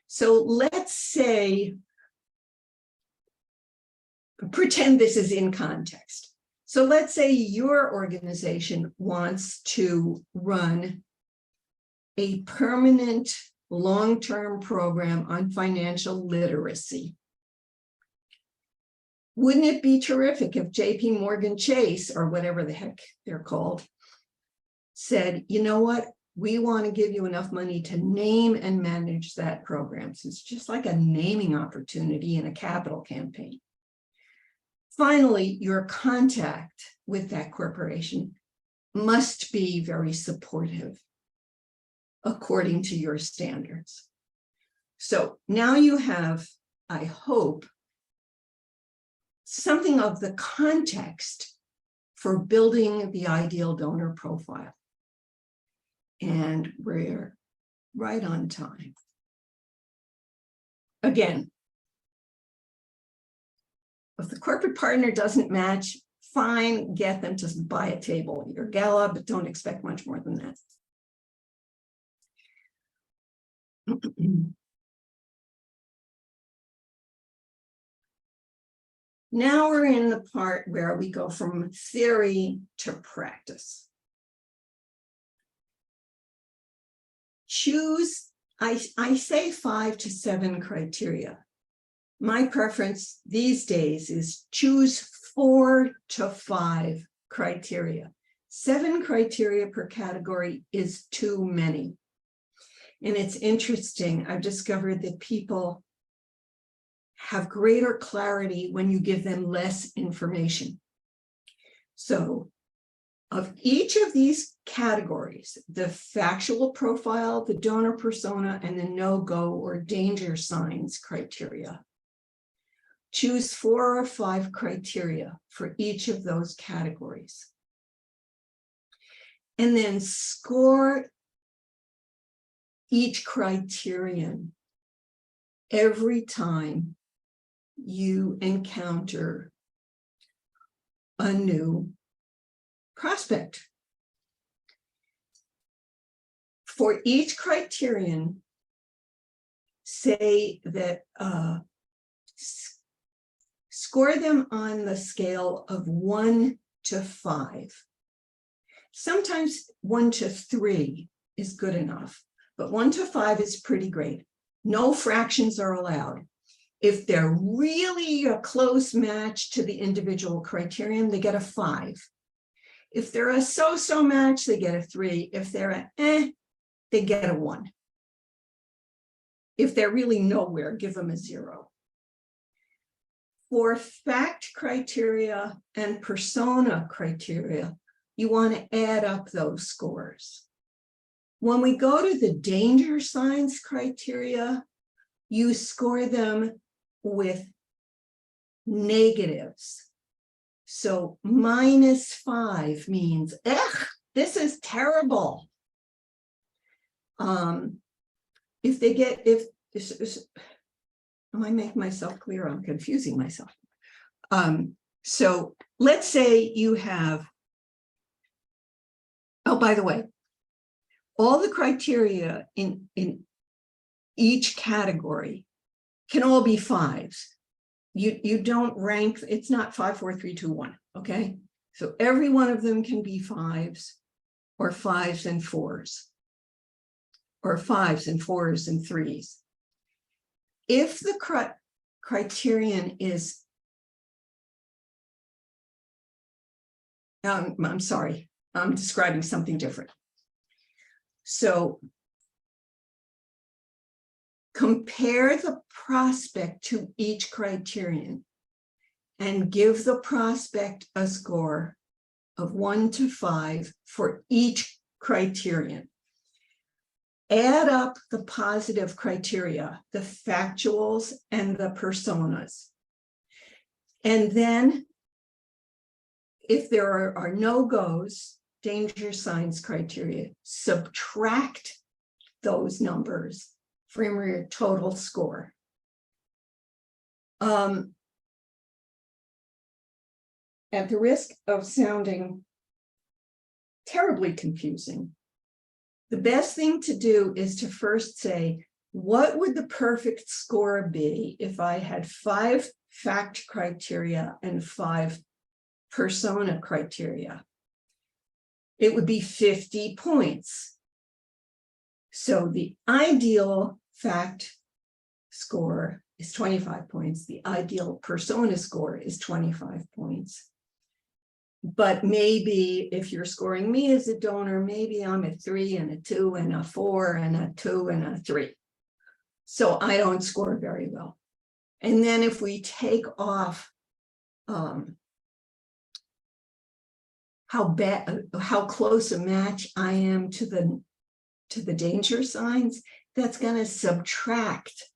Speaker 2: So let's say, pretend this is in context. So let's say your organization wants to run a permanent long-term program on financial literacy. Wouldn't it be terrific if JP Morgan Chase, or whatever the heck they're called, said, you know what, we want to give you enough money to name and manage that program. So it's just like a naming opportunity in a capital campaign. Finally, your contact with that corporation must be very supportive according to your standards. So now you have, I hope, something of the context for building the ideal donor profile. And we're right on time. Again, if the corporate partner doesn't match, fine, get them to buy a table at your gala, but don't expect much more than that. Now we're in the part where we go from theory to practice. Choose, I say 5 to 7 criteria. My preference these days is choose 4 to 5 criteria. 7 criteria per category is too many. And it's interesting, I've discovered that people have greater clarity when you give them less information. So of each of these categories, the factual profile, the donor persona, and the no-go or danger signs criteria, choose 4 or 5 criteria for each of those categories. And then score each criterion every time you encounter a new prospect. For each criterion, say that score them on the scale of 1 to 5. Sometimes 1 to 3 is good enough, but 1 to 5 is pretty great. No fractions are allowed. If they're really a close match to the individual criterion, they get a 5. If they're a so-so match, they get a 3. If they're a they get a 1. If they're really nowhere, give them a 0. For fact criteria and persona criteria, you want to add up those scores. When we go to the danger signs criteria, you score them with negatives. So -5 means, ugh, this is terrible. If they get, am I making myself clear? I'm confusing myself. So let's say you have, oh, by the way, all the criteria in each category can all be 5s. You don't rank, it's not 5, 4, 3, 2, 1, okay? So every one of them can be 5s or 5s and 4s or 5s and 4s and 3s. If the criterion is, I'm sorry, I'm describing something different. So compare the prospect to each criterion and give the prospect a score of 1 to 5 for each criterion. Add up the positive criteria, the factuals and the personas. And then if there are no-goes, danger signs criteria, subtract those numbers from your total score. At the risk of sounding terribly confusing, the best thing to do is to first say, what would the perfect score be if I had 5 fact criteria and 5 persona criteria? It would be 50 points. So the ideal fact score is 25 points. The ideal persona score is 25 points. But maybe if you're scoring me as a donor, maybe I'm a 3 and a 2 and a 4 and a 2 and a 3. So I don't score very well. And then if we take off how close a match I am to the danger signs, that's going to subtract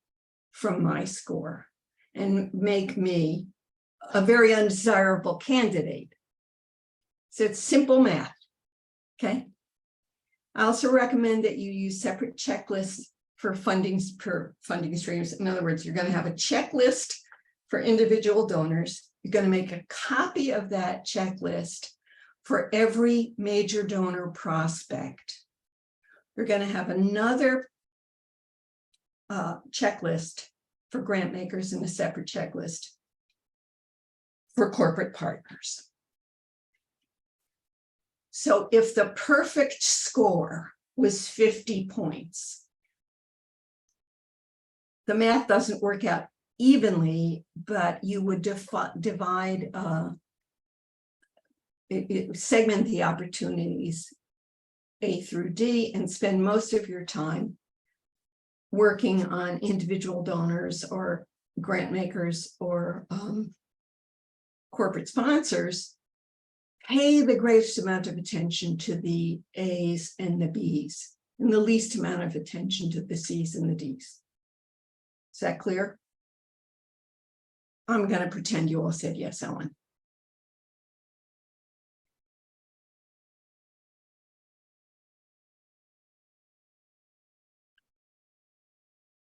Speaker 2: from my score and make me a very undesirable candidate. So it's simple math, okay? I also recommend that you use separate checklists for funding streams. In other words, you're going to have a checklist for individual donors. You're going to make a copy of that checklist for every major donor prospect. You're going to have another checklist for grant makers and a separate checklist for corporate partners. So if the perfect score was 50 points, the math doesn't work out evenly, but you would divide, segment the opportunities A through D and spend most of your time working on individual donors or grant makers or corporate sponsors. Pay the greatest amount of attention to the A's and the B's and the least amount of attention to the C's and the D's. Is that clear? I'm going to pretend you all said yes, Ellen.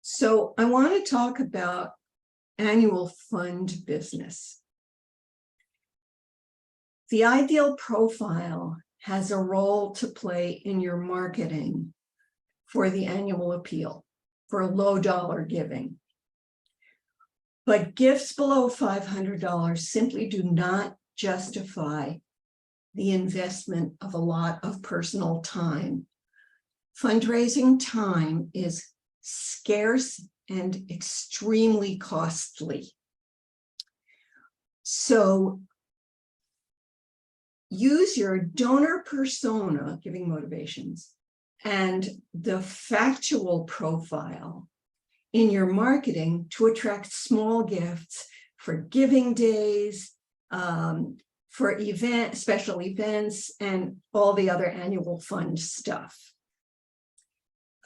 Speaker 2: So I want to talk about annual fund business. The ideal profile has a role to play in your marketing for the annual appeal, for low dollar giving. But gifts below $500 simply do not justify the investment of a lot of personal time. Fundraising time is scarce and extremely costly. So use your donor persona, giving motivations, and the factual profile in your marketing to attract small gifts for giving days, for special events, and all the other annual fund stuff.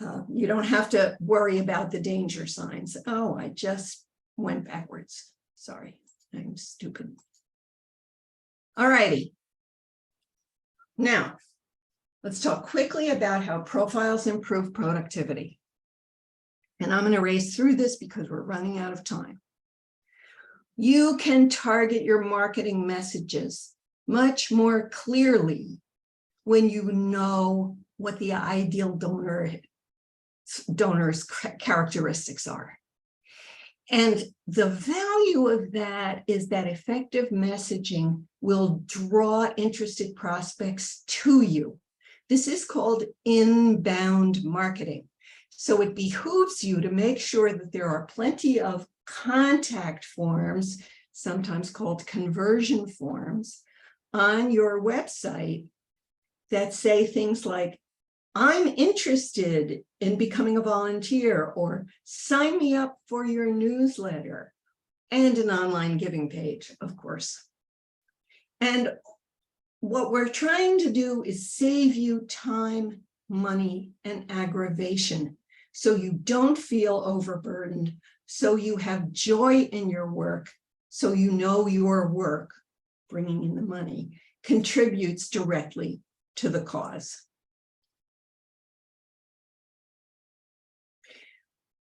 Speaker 2: You don't have to worry about the danger signs. Oh, I just went backwards. Sorry, I'm stupid. All righty. Now, let's talk quickly about how profiles improve productivity. And I'm going to race through this because we're running out of time. You can target your marketing messages much more clearly when you know what the ideal donor's characteristics are. And the value of that is that effective messaging will draw interested prospects to you. This is called inbound marketing. So it behooves you to make sure that there are plenty of contact forms, sometimes called conversion forms, on your website that say things like, I'm interested in becoming a volunteer, or sign me up for your newsletter, and an online giving page, of course. And what we're trying to do is save you time, money, and aggravation, so you don't feel overburdened, so you have joy in your work, so you know your work, bringing in the money, contributes directly to the cause.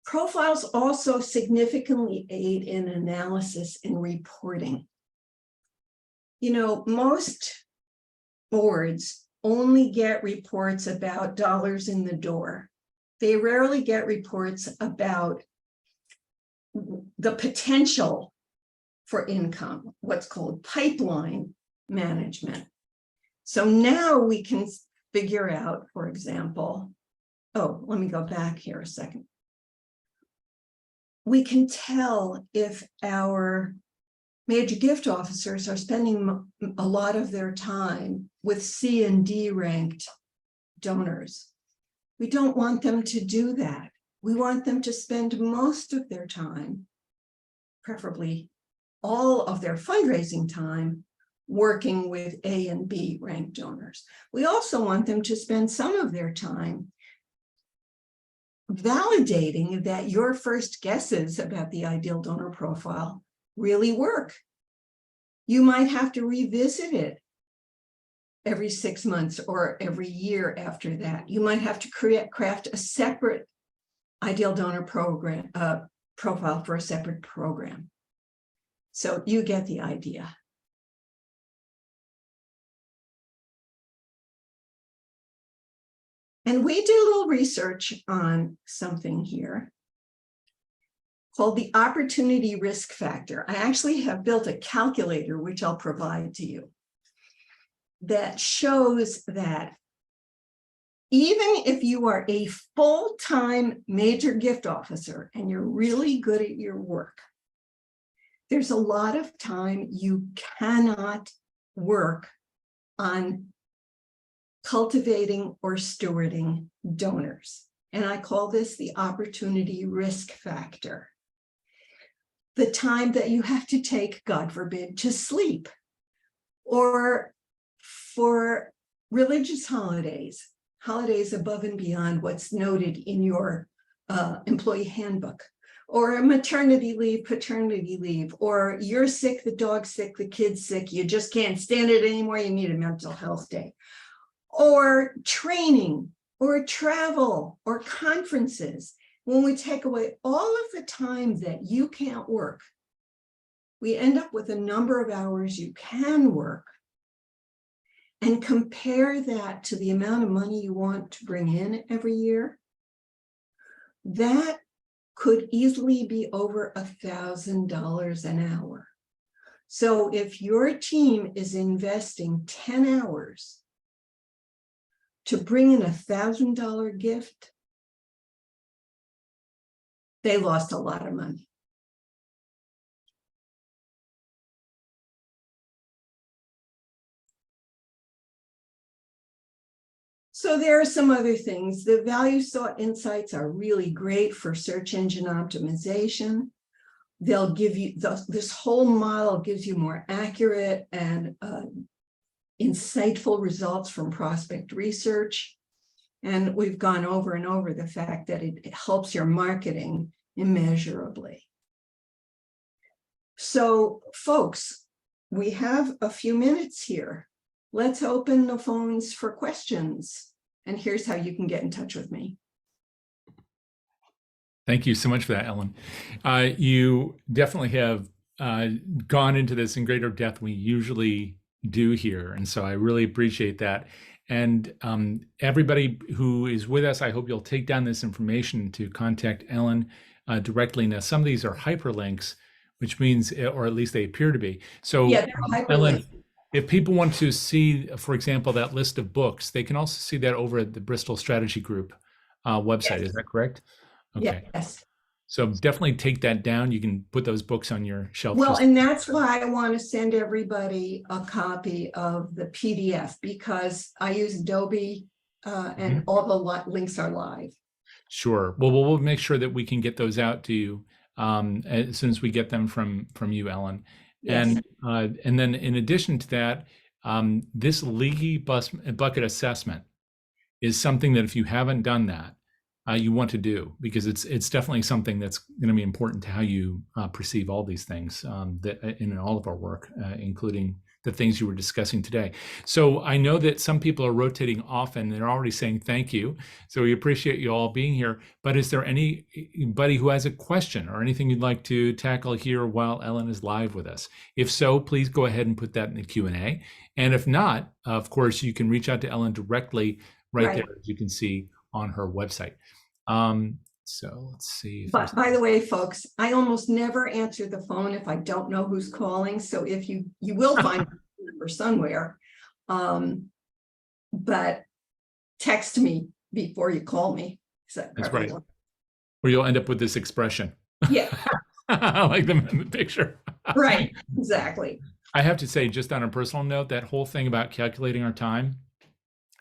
Speaker 2: Profiles also significantly aid in analysis and reporting. You know, most boards only get reports about dollars in the door. They rarely get reports about the potential for income, what's called pipeline management. So now we can figure out, for example, oh, let me go back here a second. We can tell if our major gift officers are spending a lot of their time with C and D ranked donors. We don't want them to do that. We want them to spend most of their time, preferably all of their fundraising time, working with A and B ranked donors. We also want them to spend some of their time validating that your first guesses about the ideal donor profile really work. You might have to revisit it every 6 months or every year after that. You might have to craft a separate ideal donor program profile for a separate program. So you get the idea. And we did a little research on something here called the opportunity risk factor. I actually have built a calculator, which I'll provide to you, that shows that even if you are a full-time major gift officer and you're really good at your work, there's a lot of time you cannot work on cultivating or stewarding donors. And I call this the opportunity risk factor. The time that you have to take, God forbid, to sleep, or for religious holidays above and beyond what's noted in your employee handbook, or a maternity leave, paternity leave, or you're sick, the dog's sick, the kid's sick, you just can't stand it anymore, you need a mental health day, or training, or travel, or conferences. When we take away all of the time that you can't work, we end up with a number of hours you can work, and compare that to the amount of money you want to bring in every year. That could easily be over $1,000 an hour. So if your team is investing 10 hours to bring in $1,000 gift, they lost a lot of money. So there are some other things. The value sought insights are really great for search engine optimization. They'll give you, this whole model gives you more accurate and insightful results from prospect research. And we've gone over and over the fact that it helps your marketing immeasurably. So, folks, we have a few minutes here. Let's open the phones for questions. And here's how you can get in touch with me.
Speaker 1: Thank you so much for that, Ellen. You definitely have gone into this in greater depth than we usually do here. And so I really appreciate that. And everybody who is with us, I hope you'll take down this information to contact Ellen directly. Now, some of these are hyperlinks, which means, or at least they appear to be. So,
Speaker 2: yeah, they're
Speaker 1: Ellen,
Speaker 2: hyperlinked.
Speaker 1: if people want to see, for example, that list of books, they can also see that over at the Bristol Strategy Group website.
Speaker 2: Yes.
Speaker 1: Is that correct? Okay.
Speaker 2: Yes.
Speaker 1: So definitely take that down. You can put those books on your shelf.
Speaker 2: Well, and that's why I want to send everybody a copy of the PDF, because I use Adobe and all the links are live.
Speaker 1: Sure. Well, we'll make sure that we can get those out to you as soon as we get them from you, Ellen.
Speaker 2: Yes.
Speaker 1: And then in addition to that, this leaky bucket assessment is something that if you haven't done that, you want to do, because it's definitely something that's going to be important to how you perceive all these things that in all of our work, including the things you were discussing today. So I know that some people are rotating off and they're already saying thank you. So we appreciate you all being here. But is there anybody who has a question or anything you'd like to tackle here while Ellen is live with us? If so, please go ahead and put that in the Q&A. And if not, of course, you can reach out to Ellen directly right there, as you can see on her website. So let's see.
Speaker 2: But by the way, folks, I almost never answer the phone if I don't know who's calling. So if you will find the number somewhere, but text me before you call me.
Speaker 1: That's right. Or you'll end up with this expression.
Speaker 2: Yeah.
Speaker 1: I like them in the picture.
Speaker 2: Right. Exactly.
Speaker 1: I have to say, just on a personal note, that whole thing about calculating our time,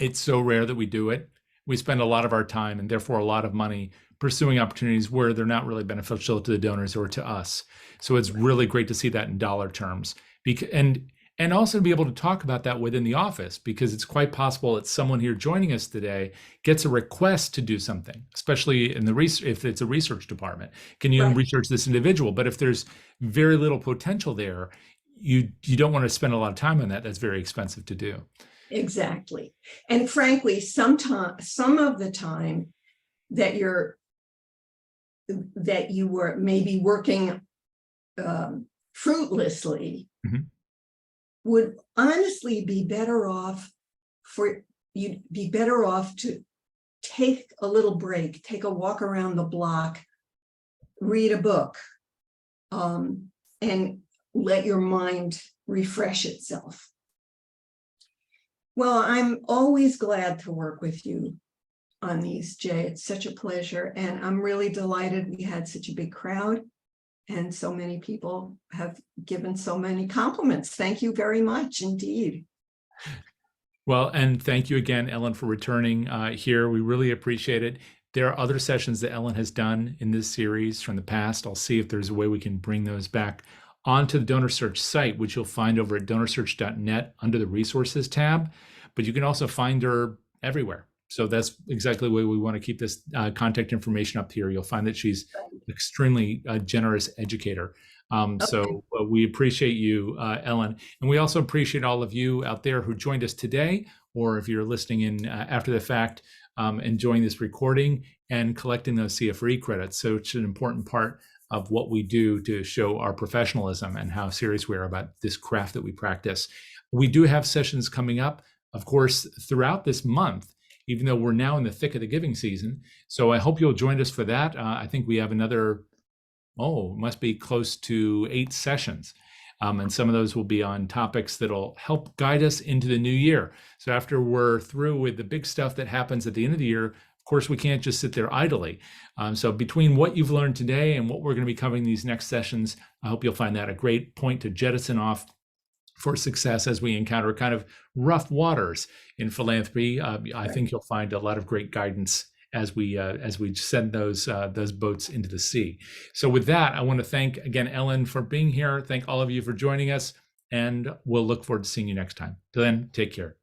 Speaker 1: it's so rare that we do it. We spend a lot of our time and therefore a lot of money pursuing opportunities where they're not really beneficial to the donors or to us. So it's really great to see that in dollar terms. And also to be able to talk about that within the office, because it's quite possible that someone here joining us today gets a request to do something, especially in if it's a research department. Can you research this individual? But if there's very little potential there, you don't want to spend a lot of time on that. That's very expensive to do.
Speaker 2: Exactly. And frankly, some of the time that you were maybe working fruitlessly would honestly be better off you'd be better off to take a little break, take a walk around the block, read a book, and let your mind refresh itself. Well, I'm always glad to work with you on these, Jay. It's such a pleasure. And I'm really delighted we had such a big crowd and so many people have given so many compliments. Thank you very much indeed.
Speaker 1: Well, and thank you again, Ellen, for returning here. We really appreciate it. There are other sessions that Ellen has done in this series from the past. I'll see if there's a way we can bring those back onto the DonorSearch site, which you'll find over at donorsearch.net under the resources tab, but you can also find her everywhere. So that's exactly the way we want to keep this contact information up here. You'll find that she's an extremely generous educator. So we appreciate you, Ellen. And we also appreciate all of you out there who joined us today, or if you're listening in after the fact, enjoying this recording and collecting those CFRE credits. So it's an important part of what we do to show our professionalism and how serious we are about this craft that we practice. We do have sessions coming up, of course, throughout this month, even though we're now in the thick of the giving season. So I hope you'll join us for that. I think we have another, must be close to 8 sessions. And some of those will be on topics that'll help guide us into the new year. So after we're through with the big stuff that happens at the end of the year, of course, we can't just sit there idly. So between what you've learned today and what we're going to be covering these next sessions, I hope you'll find that a great point to jettison off for success as we encounter kind of rough waters in philanthropy. I think you'll find a lot of great guidance as we send those boats into the sea. So with that, I want to thank again Ellen for being here. Thank all of you for joining us, and we'll look forward to seeing you next time. Till then, take care.